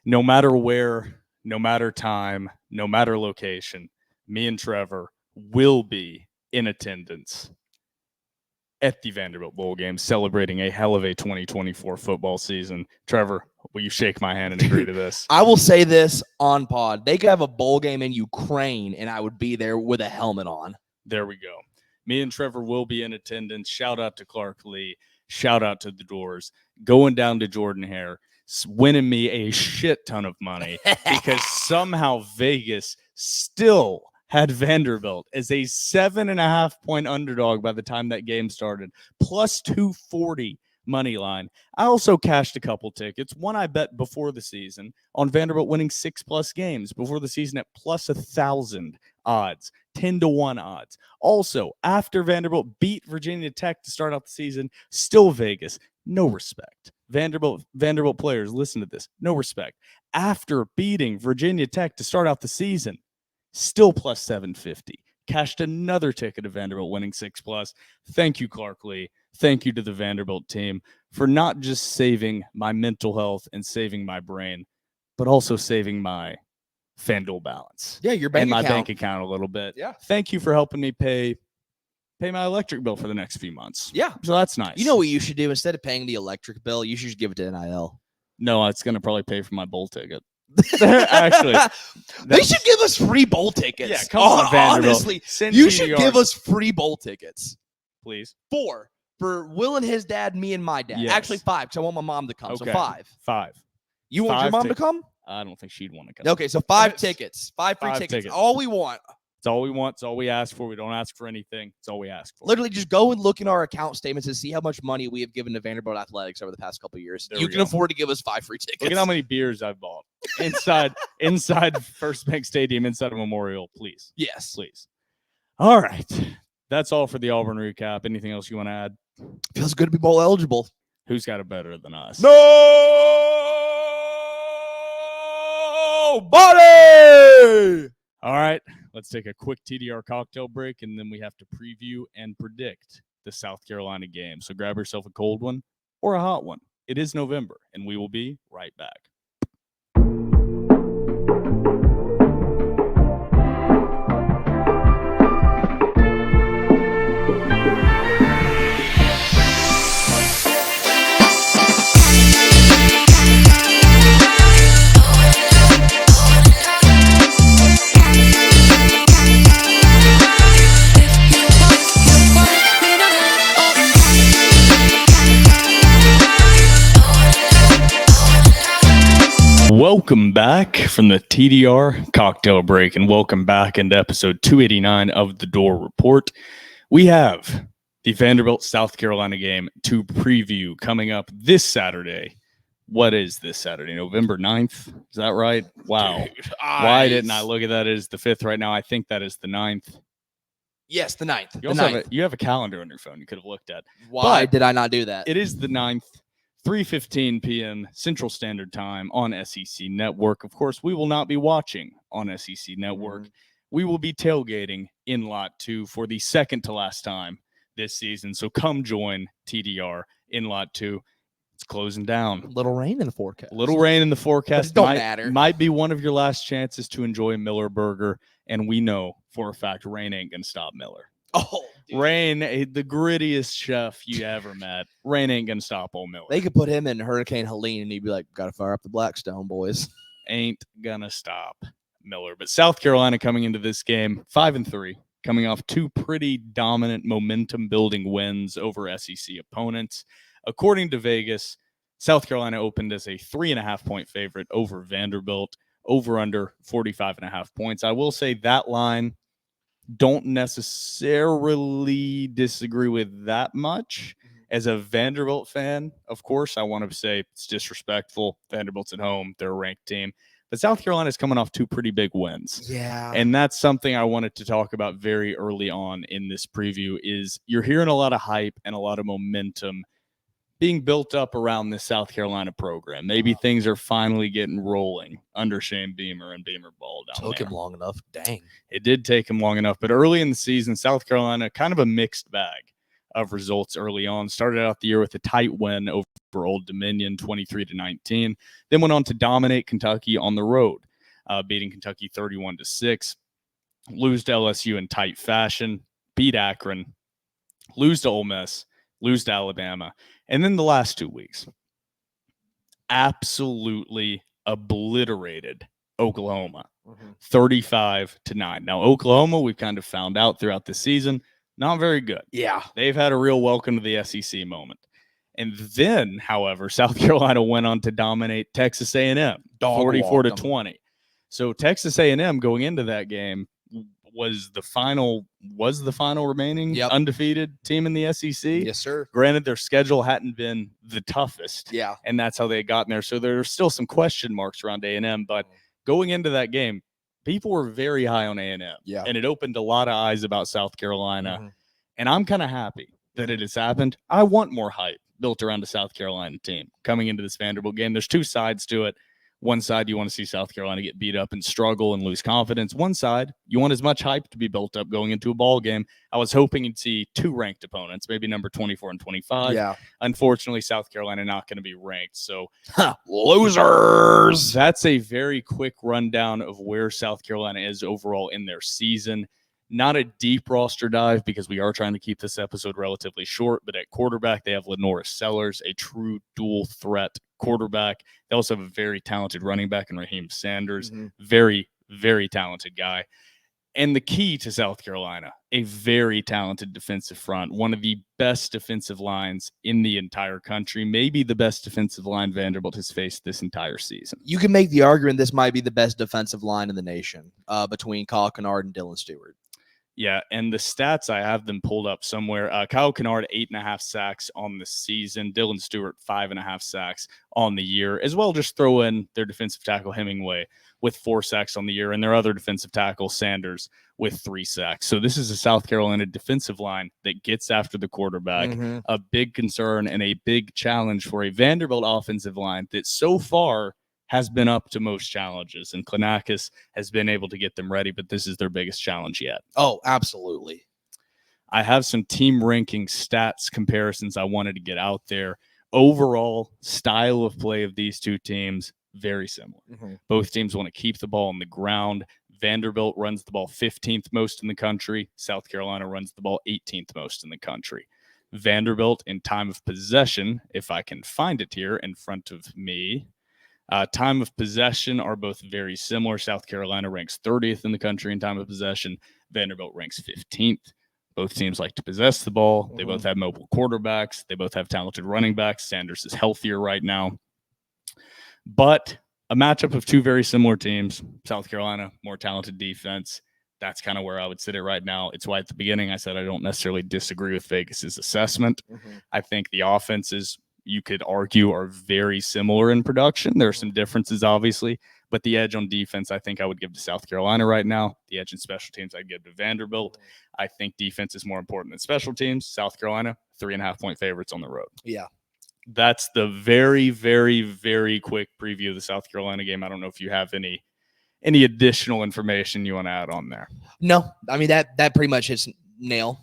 C: No matter where, no matter time, no matter location, me and Trevor will be in attendance at the Vanderbilt Bowl game, celebrating a hell of a 2024 football season. Trevor, will you shake my hand and agree to this?
D: I will say this on pod. They could have a bowl game in Ukraine, and I would be there with a helmet on.
C: There we go. Me and Trevor will be in attendance. Shout out to Clark Lee. Shout out to the Doors. Going down to Jordan Hare, winning me a shit ton of money because somehow Vegas still had Vanderbilt as a 7.5-point underdog by the time that game started, plus 240 money line. I also cashed a couple tickets. One I bet before the season on Vanderbilt winning 6+ games before the season at plus 1,000 odds, 10-1 odds. Also, after Vanderbilt beat Virginia Tech to start out the season, still Vegas, no respect. Vanderbilt players, listen to this, no respect. After beating Virginia Tech to start out the season, still plus 750. Cashed another ticket of Vanderbilt winning 6+. Thank you, Clark Lee. Thank you to the Vanderbilt team for not just saving my mental health and saving my brain, but also saving my FanDuel balance.
D: Yeah, your bank
C: and my
D: account.
C: bank account a little bit.
D: Yeah.
C: Thank you for helping me pay my electric bill for the next few months.
D: Yeah.
C: So that's nice.
D: You know what you should do? Instead of paying the electric bill, you should just give it to NIL.
C: No, it's going to probably pay for my bowl ticket. Actually,
D: they should give us free bowl tickets.
C: Yeah, come on, Vanderbilt.
D: Honestly,
C: Send
D: you
C: TDR.
D: should give us free bowl tickets.
C: Please.
D: 4 for Will and his dad, me and my dad.
C: Yes.
D: Actually 5 because I want my mom to come.
C: Okay.
D: So 5.
C: 5.
D: You want your
C: 5
D: mom to come?
C: I don't think she'd want to come.
D: Okay, so 5
C: Yes.
D: tickets. 5 free
C: 5
D: tickets.
C: tickets.
D: All we want.
C: It's all we want. It's all we ask for. We don't ask for anything. It's all we ask for.
D: Literally, just go and look in our account statements and see how much money we have given to Vanderbilt Athletics over the past couple of years.
C: There
D: You
C: we
D: can
C: go.
D: afford to give us 5 free tickets.
C: Look at how many beers I've bought inside First Bank Stadium, inside of Memorial. Please.
D: Yes.
C: Please. All right. That's all for the Auburn recap. Anything else you want to add?
D: Feels good to be bowl eligible.
C: Who's got it better than us?
D: Nobody!
C: All right. Let's take a quick TDR cocktail break, and then we have to preview and predict the South Carolina game. So grab yourself a cold one or a hot one. It is November, and we will be right back. Welcome back from the TDR cocktail break, and welcome back into episode 289 of the Door Report. We have the Vanderbilt South Carolina game to preview coming up this Saturday. What is this Saturday? November 9th? Is that right? Wow.
D: Dude,
C: Why didn't I look at that? It is the 5th right now. I think that is the 9th.
D: Yes, the 9th.
C: You also have a calendar on your phone you could have looked at.
D: Why
C: But
D: did I not do that?
C: It is the 9th, 3:15 p.m. Central Standard Time on SEC Network. Of course, we will not be watching on SEC Network. We will be tailgating in Lot 2 for the second to last time this season. So come join TDR in Lot 2. It's closing down.
D: Little rain in the forecast.
C: Little rain in the forecast.
D: But it don't matter.
C: Might be one of your last chances to enjoy Miller Burger. And we know for a fact rain ain't going to stop Miller.
D: Oh, dude.
C: Rain, the grittiest chef you ever met. Rain ain't going to stop old Miller.
D: They could put him in Hurricane Helene and he'd be like, gotta fire up the Blackstone, boys.
C: Ain't going to stop Miller. But South Carolina coming into this game 5-3, coming off 2 pretty dominant momentum-building wins over SEC opponents. According to Vegas, South Carolina opened as a 3.5-point favorite over Vanderbilt. over under 45.5 points. I will say that line, don't necessarily disagree with that much. As a Vanderbilt fan, of course, I want to say it's disrespectful. Vanderbilt's at home. They're a ranked team. But South Carolina's coming off 2 pretty big wins.
D: Yeah.
C: And that's something I wanted to talk about very early on in this preview is you're hearing a lot of hype and a lot of momentum being built up around this South Carolina program. Maybe things are finally getting rolling under Shane Beamer and Beamer ball down
D: Took
C: there.
D: him long enough. Dang.
C: It did take him long enough. But early in the season, South Carolina, kind of a mixed bag of results early on. Started out the year with a tight win over Old Dominion, 23-19. Then went on to dominate Kentucky on the road, beating Kentucky 31-6. Lose to LSU in tight fashion, beat Akron, lose to Ole Miss, lose to Alabama. And then the last 2 weeks, absolutely obliterated Oklahoma, 35-9. Now, Oklahoma, we've kind of found out throughout the season, not very good.
D: Yeah.
C: They've had a real welcome to the SEC moment. And then, however, South Carolina went on to dominate Texas A&M, 44-20. So Texas A&M going into that game was the final remaining undefeated team in the SEC.
D: Yes, sir.
C: Granted, their schedule hadn't been the toughest.
D: Yeah.
C: And that's how they had gotten there. So there's still some question marks around A&M. But going into that game, people were very high on A&M.
D: Yeah.
C: And it opened a lot of eyes about South Carolina. And I'm kind of happy that it has happened. I want more hype built around a South Carolina team coming into this Vanderbilt game. There's 2 sides to it. One side, you want to see South Carolina get beat up and struggle and lose confidence. One side, you want as much hype to be built up going into a ball game. I was hoping you'd see 2 ranked opponents, maybe number 24 and 25.
D: Yeah.
C: Unfortunately, South Carolina not going to be ranked. So
D: Losers.
C: that's a very quick rundown of where South Carolina is overall in their season. Not a deep roster dive because we are trying to keep this episode relatively short, but at quarterback, they have Lenoris Sellers, a true dual threat quarterback. They also have a very talented running back in Raheem Sanders. Very, very talented guy. And the key to South Carolina, a very talented defensive front, one of the best defensive lines in the entire country, maybe the best defensive line Vanderbilt has faced this entire season.
D: You can make the argument this might be the best defensive line in the nation between Kyle Kennard and Dylan Stewart.
C: Yeah, and the stats, I have them pulled up somewhere. Kyle Kennard, 8.5 sacks on the season. Dylan Stewart, 5.5 sacks on the year. As well, just throw in their defensive tackle, Hemingway, with 4 sacks on the year, and their other defensive tackle, Sanders, with 3 sacks. So this is a South Carolina defensive line that gets after the quarterback. A big concern and a big challenge for a Vanderbilt offensive line that so far has been up to most challenges, and Klinakis has been able to get them ready, but this is their biggest challenge yet.
D: Oh, absolutely.
C: I have some team ranking stats comparisons I wanted to get out there. Overall style of play of these 2 teams, very similar. Both teams want to keep the ball on the ground. Vanderbilt runs the ball 15th most in the country. South Carolina runs the ball 18th most in the country. Vanderbilt in time of possession, if I can find it here in front of me, time of possession are both very similar. South Carolina ranks 30th in the country in time of possession. Vanderbilt ranks 15th. Both teams like to possess the ball. They both have mobile quarterbacks. They both have talented running backs. Sanders is healthier right now. But a matchup of 2 very similar teams. South Carolina, more talented defense. That's kind of where I would sit it right now. It's why at the beginning I said I don't necessarily disagree with Vegas's assessment. I think the offenses, you could argue, are very similar in production. There are some differences, obviously, but the edge on defense, I think I would give to South Carolina right now. The edge in special teams, I'd give to Vanderbilt. I think defense is more important than special teams. South Carolina, 3.5-point favorites on the road.
D: Yeah.
C: That's the very, very, very quick preview of the South Carolina game. I don't know if you have any additional information you want to add on there.
D: No, I mean, that pretty much hits nail.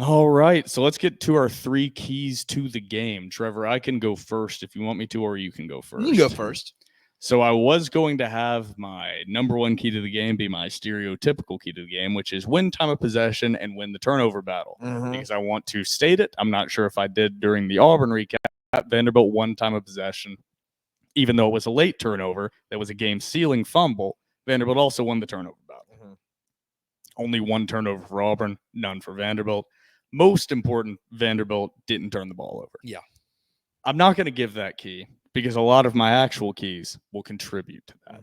C: All right, so let's get to our 3 keys to the game. Trevor, I can go first if you want me to, or you can go first.
D: You can go first.
C: So I was going to have my number 1 key to the game be my stereotypical key to the game, which is win time of possession and win the turnover battle. Because I want to state it. I'm not sure if I did during the Auburn recap. Vanderbilt won time of possession. Even though it was a late turnover, that was a game-sealing fumble, Vanderbilt also won the turnover battle. Only 1 turnover for Auburn, none for Vanderbilt. Most important, Vanderbilt didn't turn the ball over.
D: Yeah.
C: I'm not going to give that key because a lot of my actual keys will contribute to that.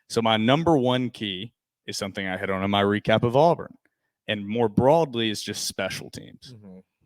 C: So my number one key is something I hit on in my recap of Auburn, and more broadly is just special teams.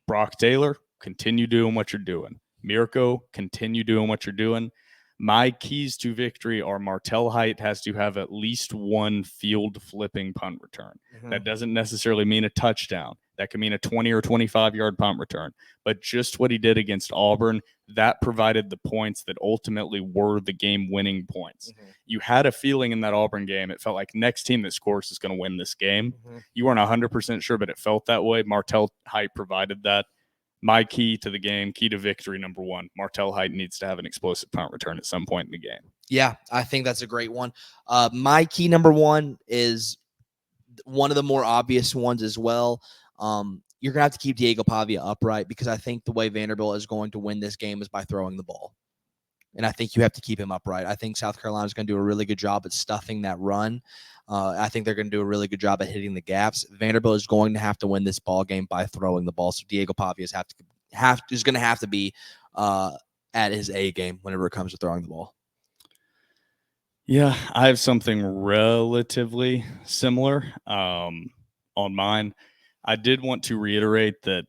C: Brock Taylor, continue doing what you're doing. Mirko, continue doing what you're doing. My keys to victory are Martell Height has to have at least one field flipping punt return. That doesn't necessarily mean a touchdown. That could mean a 20 or 25-yard punt return. But just what he did against Auburn, that provided the points that ultimately were the game-winning points. You had a feeling in that Auburn game, it felt like next team that scores is going to win this game. You weren't 100% sure, but it felt that way. Martell Height provided that. My key to the game, key to victory, number one, Martell Height needs to have an explosive punt return at some point in the game.
D: Yeah, I think that's a great one. My key number one is one of the more obvious ones as well. You're going to have to keep Diego Pavia upright, because I think the way Vanderbilt is going to win this game is by throwing the ball. And I think you have to keep him upright. I think South Carolina is going to do a really good job at stuffing that run. I think they're going to do a really good job at hitting the gaps. Vanderbilt is going to have to win this ball game by throwing the ball. So Diego Pavia is going to have to be at his A game whenever it comes to throwing the ball.
C: Yeah, I have something relatively similar on mine. I did want to reiterate that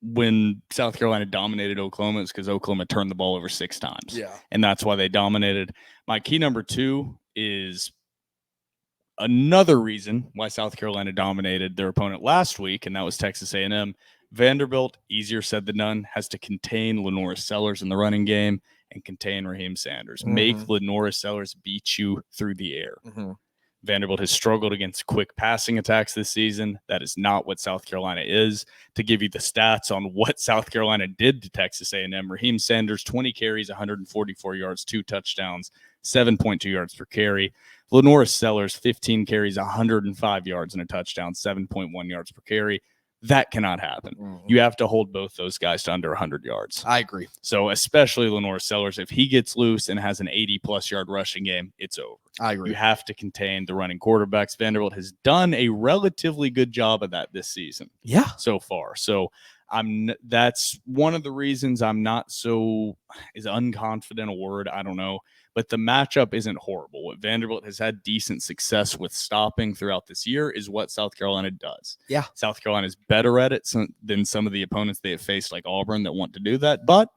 C: when South Carolina dominated Oklahoma, it's because Oklahoma turned the ball over 6 times.
D: Yeah.
C: And that's why they dominated. My key number 2 is another reason why South Carolina dominated their opponent last week, and that was Texas A&M. Vanderbilt, easier said than done, has to contain Lenoris Sellers in the running game and contain Raheem Sanders. Make Lenoris Sellers beat you through the air. Vanderbilt has struggled against quick passing attacks this season. That is not what South Carolina is. To give you the stats on what South Carolina did to Texas A&M, Raheem Sanders, 20 carries, 144 yards, 2 touchdowns, 7.2 yards per carry. Lenoris Sellers, 15 carries, 105 yards and a touchdown, 7.1 yards per carry. That cannot happen. You have to hold both those guys to under 100 yards.
D: I agree.
C: So especially Lenoris Sellers, if he gets loose and has an 80-plus yard rushing game, it's over.
D: I agree.
C: You have to contain the running quarterbacks. Vanderbilt has done a relatively good job of that this season.
D: Yeah.
C: So far. So that's one of the reasons I'm not so is unconfident a word. I don't know. But the matchup isn't horrible. What Vanderbilt has had decent success with stopping throughout this year is what South Carolina does.
D: Yeah.
C: South Carolina is better at it than some of the opponents they have faced, like Auburn, that want to do that. But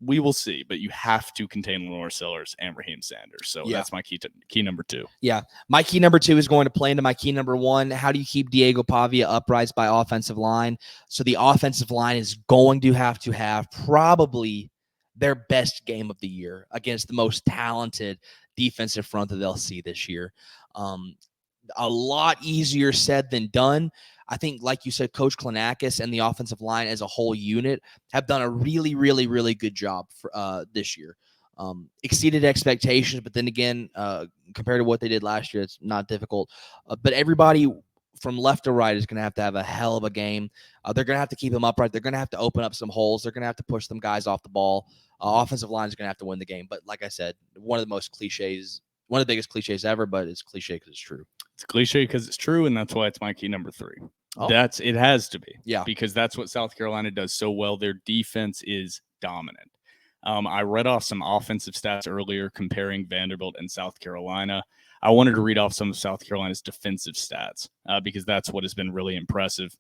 C: we will see. But you have to contain Lenoris Sellers and Raheem Sanders. So that's my key number 2.
D: Yeah. My key number 2 is going to play into my key number 1. How do you keep Diego Pavia upright by offensive line? So the offensive line is going to have probably their best game of the year against the most talented defensive front that they'll see this year. A lot easier said than done. I think, like you said, Coach Klenakis and the offensive line as a whole unit have done a really, really, really good job for this year. Exceeded expectations, but then again, compared to what they did last year, it's not difficult. But everybody from left to right is going to have a hell of a game. They're going to have to keep them upright. They're going to have to open up some holes. They're going to have to push some guys off the ball. Offensive line is going to have to win the game. But like I said, one of the biggest cliches ever, but it's cliche because it's true.
C: It's cliche because it's true, and that's why it's my key number 3.
D: Oh.
C: It has to be.
D: Yeah.
C: Because that's what South Carolina does so well. Their defense is dominant. I read off some offensive stats earlier comparing Vanderbilt and South Carolina. I wanted to read off some of South Carolina's defensive stats because that's what has been really impressive.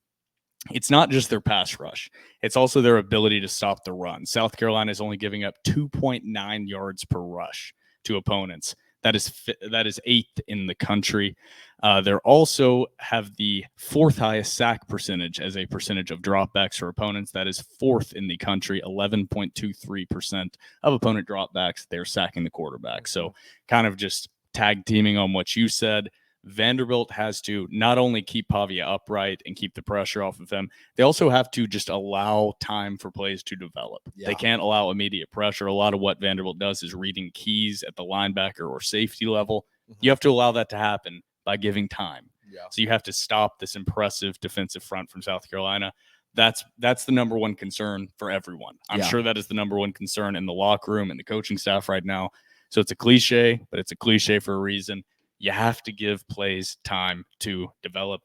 C: It's not just their pass rush. It's also their ability to stop the run. South Carolina is only giving up 2.9 yards per rush to opponents. That is 8th in the country. They also have the 4th highest sack percentage as a percentage of dropbacks for opponents. That is 4th in the country, 11.23% of opponent dropbacks. They're sacking the quarterback. So kind of just tag teaming on what you said. Vanderbilt has to not only keep Pavia upright and keep the pressure off of him, they also have to just allow time for plays to develop. Yeah. They can't allow immediate pressure. A lot of what Vanderbilt does is reading keys at the linebacker or safety level. You have to allow that to happen by giving time. Yeah. So you have to stop this impressive defensive front from South Carolina. That's the number one concern for everyone. I'm sure that is the number one concern in the locker room and the coaching staff right now. So it's a cliche, but it's a cliche for a reason. You have to give plays time to develop.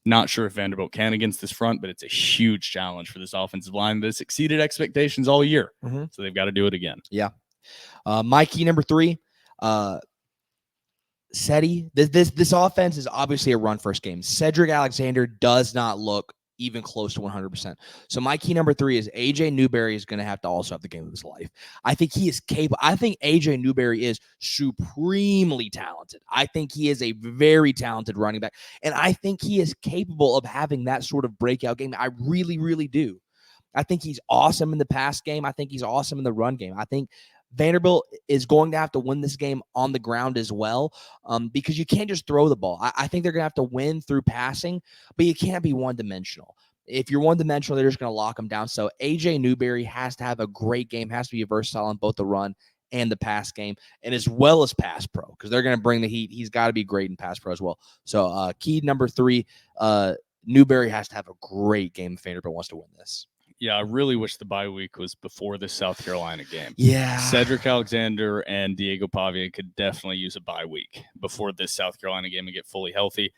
C: Not sure if Vanderbilt can against this front, but it's a huge challenge for this offensive line that's exceeded expectations all year. So they've got to do it again.
D: Yeah. My key number 3, Seti. This offense is obviously a run-first game. Cedric Alexander does not look even close to 100%. So my key number 3 is AJ Newberry is going to have to also have the game of his life. I think he is capable. I think AJ Newberry is supremely talented. I think he is a very talented running back, and I think he is capable of having that sort of breakout game. I really, really do. I think he's awesome in the pass game. I think he's awesome in the run game. I think Vanderbilt is going to have to win this game on the ground as well, because you can't just throw the ball. I think they're going to have to win through passing, but you can't be one-dimensional. If you're one-dimensional, they're just going to lock them down. So AJ Newberry has to have a great game, has to be versatile in both the run and the pass game, and as well as pass pro, because they're going to bring the heat. He's got to be great in pass pro as well. So key number 3, Newberry has to have a great game if Vanderbilt wants to win this.
C: Yeah, I really wish the bye week was before the South Carolina game.
D: Yeah.
C: Cedric Alexander and Diego Pavia could definitely use a bye week before this South Carolina game and get fully healthy.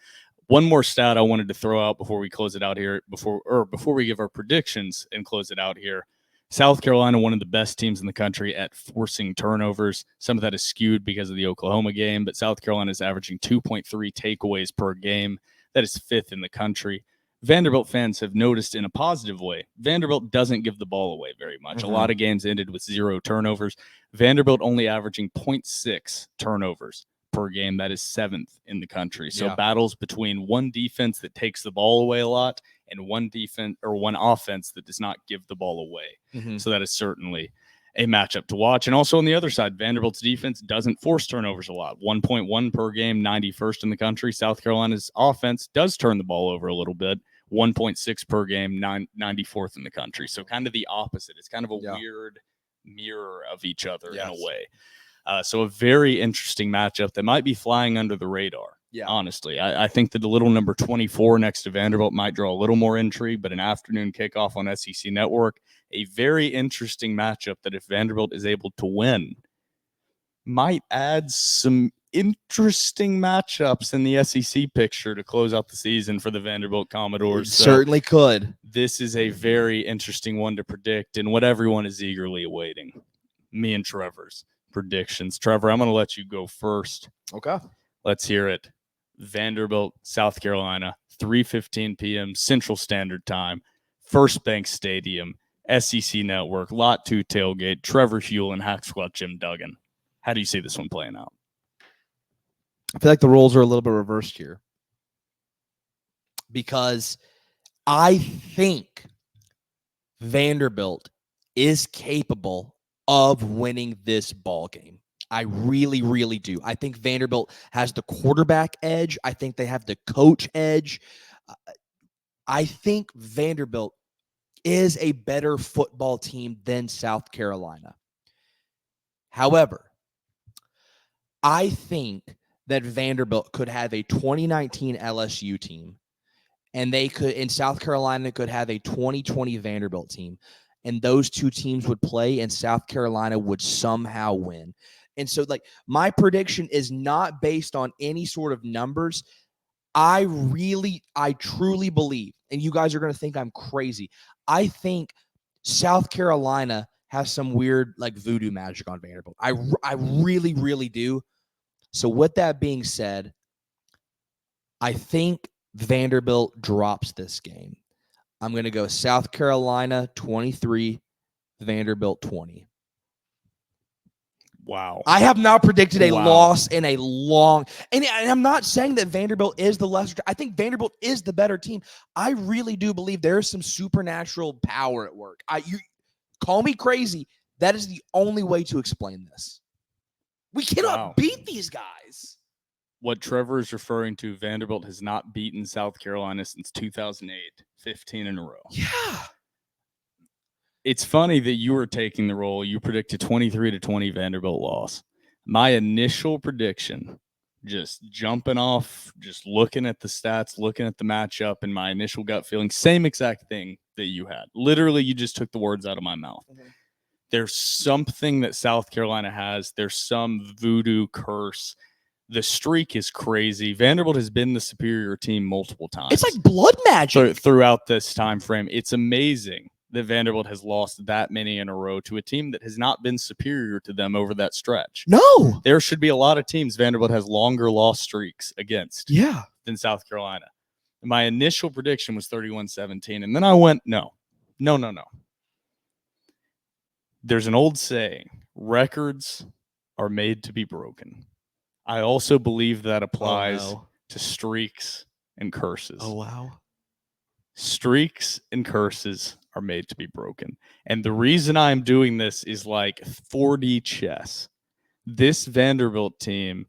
C: One more stat I wanted to throw out before we close it out here, before we give our predictions and close it out here. South Carolina, one of the best teams in the country at forcing turnovers. Some of that is skewed because of the Oklahoma game, but South Carolina is averaging 2.3 takeaways per game. That is 5th in the country. Vanderbilt fans have noticed in a positive way, Vanderbilt doesn't give the ball away very much. A lot of games ended with 0 turnovers. Vanderbilt only averaging 0.6 turnovers per game. That is 7th in the country. So battles between one defense that takes the ball away a lot and one offense that does not give the ball away. So that is certainly a matchup to watch. And also on the other side, Vanderbilt's defense doesn't force turnovers a lot. 1.1 per game, 91st in the country. South Carolina's offense does turn the ball over a little bit. 1.6 per game, 94th in the country. So kind of the opposite. It's kind of a weird mirror of each other in a way. So a very interesting matchup that might be flying under the radar. Honestly, I think that the little number 24 next to Vanderbilt might draw a little more intrigue, but an afternoon kickoff on SEC Network, a very interesting matchup that if Vanderbilt is able to win, might add some interesting matchups in the SEC picture to close out the season for the Vanderbilt Commodores.
D: So certainly could.
C: This is a very interesting one to predict and what everyone is eagerly awaiting. Me and Trevor's predictions. Trevor, I'm going to let you go first.
D: Okay.
C: Let's hear it. Vanderbilt, South Carolina, 3:15 p.m. Central Standard Time, First Bank Stadium, SEC Network, Lot 2 tailgate, Trevor Hulan, Hack Squad, Jim Duggan. How do you see this one playing out?
D: I feel like the roles are a little bit reversed here, because I think Vanderbilt is capable of winning this ball game. I really, really do. I think Vanderbilt has the quarterback edge. I think they have the coach edge. I think Vanderbilt is a better football team than South Carolina. However, I think that Vanderbilt could have a 2019 LSU team, and South Carolina could have a 2020 Vanderbilt team, and those two teams would play, and South Carolina would somehow win. And so, my prediction is not based on any sort of numbers. I truly believe, and you guys are going to think I'm crazy, I think South Carolina has some weird, voodoo magic on Vanderbilt. I really, really do. So with that being said, I think Vanderbilt drops this game. I'm going to go South Carolina 23, Vanderbilt 20.
C: Wow.
D: I have not predicted a loss in a long – and I'm not saying that Vanderbilt is the lesser – I think Vanderbilt is the better team. I really do believe there is some supernatural power at work. You call me crazy. That is the only way to explain this. We cannot beat these guys.
C: What Trevor is referring to, Vanderbilt has not beaten South Carolina since 2008, 15 in a row.
D: Yeah.
C: It's funny that you were taking the role. You predicted 23-20 Vanderbilt loss. My initial prediction, just jumping off, just looking at the stats, looking at the matchup, and my initial gut feeling, same exact thing that you had. Literally, you just took the words out of my mouth. Mm-hmm. There's something that South Carolina has. There's some voodoo curse. The streak is crazy. Vanderbilt has been the superior team multiple times.
D: It's like blood magic.
C: Throughout this time frame. It's amazing that Vanderbilt has lost that many in a row to a team that has not been superior to them over that stretch.
D: No.
C: There should be a lot of teams Vanderbilt has longer loss streaks against
D: Yeah.
C: than South Carolina. My initial prediction was 31-17, and then I went, no. There's an old saying, records are made to be broken. I also believe that applies to streaks and curses.
D: Oh, wow.
C: Streaks and curses are made to be broken. And the reason I'm doing this is like 4D chess. This Vanderbilt team,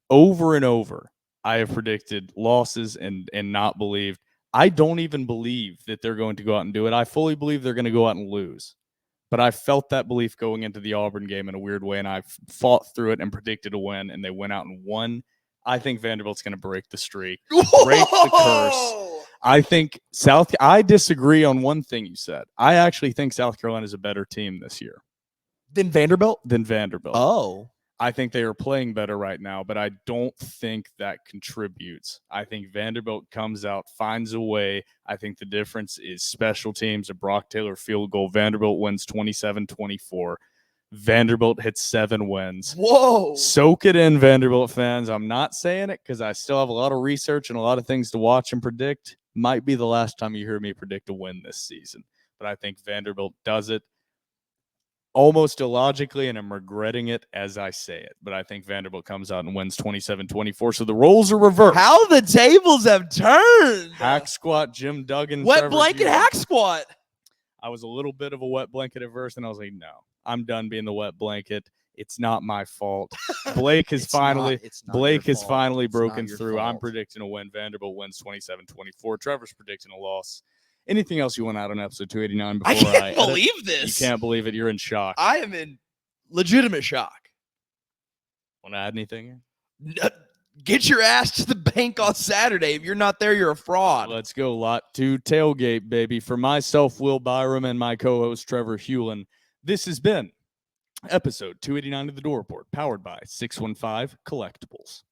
C: over and over, I have predicted losses and not believed. I don't even believe that they're going to go out and do it. I fully believe they're going to go out and lose. But I felt that belief going into the Auburn game in a weird way, and I fought through it and predicted a win, and they went out and won. I think Vanderbilt's going to break the streak, break the curse. I think I disagree on one thing you said. I actually think South Carolina is a better team this year.
D: Than Vanderbilt?
C: Than Vanderbilt.
D: Oh.
C: I think they are playing better right now, but I don't think that contributes. I think Vanderbilt comes out, finds a way. I think the difference is special teams, a Brock Taylor field goal. Vanderbilt wins 27-24. Vanderbilt hits 7 wins.
D: Whoa.
C: Soak it in, Vanderbilt fans. I'm not saying it because I still have a lot of research and a lot of things to watch and predict. Might be the last time you hear me predict a win this season. But I think Vanderbilt does it. Almost illogically, and I'm regretting it as I say it. But I think Vanderbilt comes out and wins 27-24, so the roles are reversed.
D: How the tables have turned.
C: Hack squat, Jim Duggan.
D: Wet
C: Trevor
D: blanket
C: Hulan.
D: hack squat.
C: I was a little bit of a wet blanket at first, and I was like, no, I'm done being the wet blanket. It's not my fault. Blake has finally broken through. I'm predicting a win. Vanderbilt wins 27-24. Trevor's predicting a loss. Anything else you want out on episode 289 before
D: I can't believe
C: edit?
D: this.
C: You can't believe it. You're in shock.
D: I am in legitimate shock.
C: Want to add anything?
D: Get your ass to the bank on Saturday. If you're not there, you're a fraud.
C: Let's go. Lot 2 tailgate, baby. For myself, Will Byrum, and my co-host, Trevor Hulan, this has been episode 289 of The Door Report, powered by 615 Collectibles.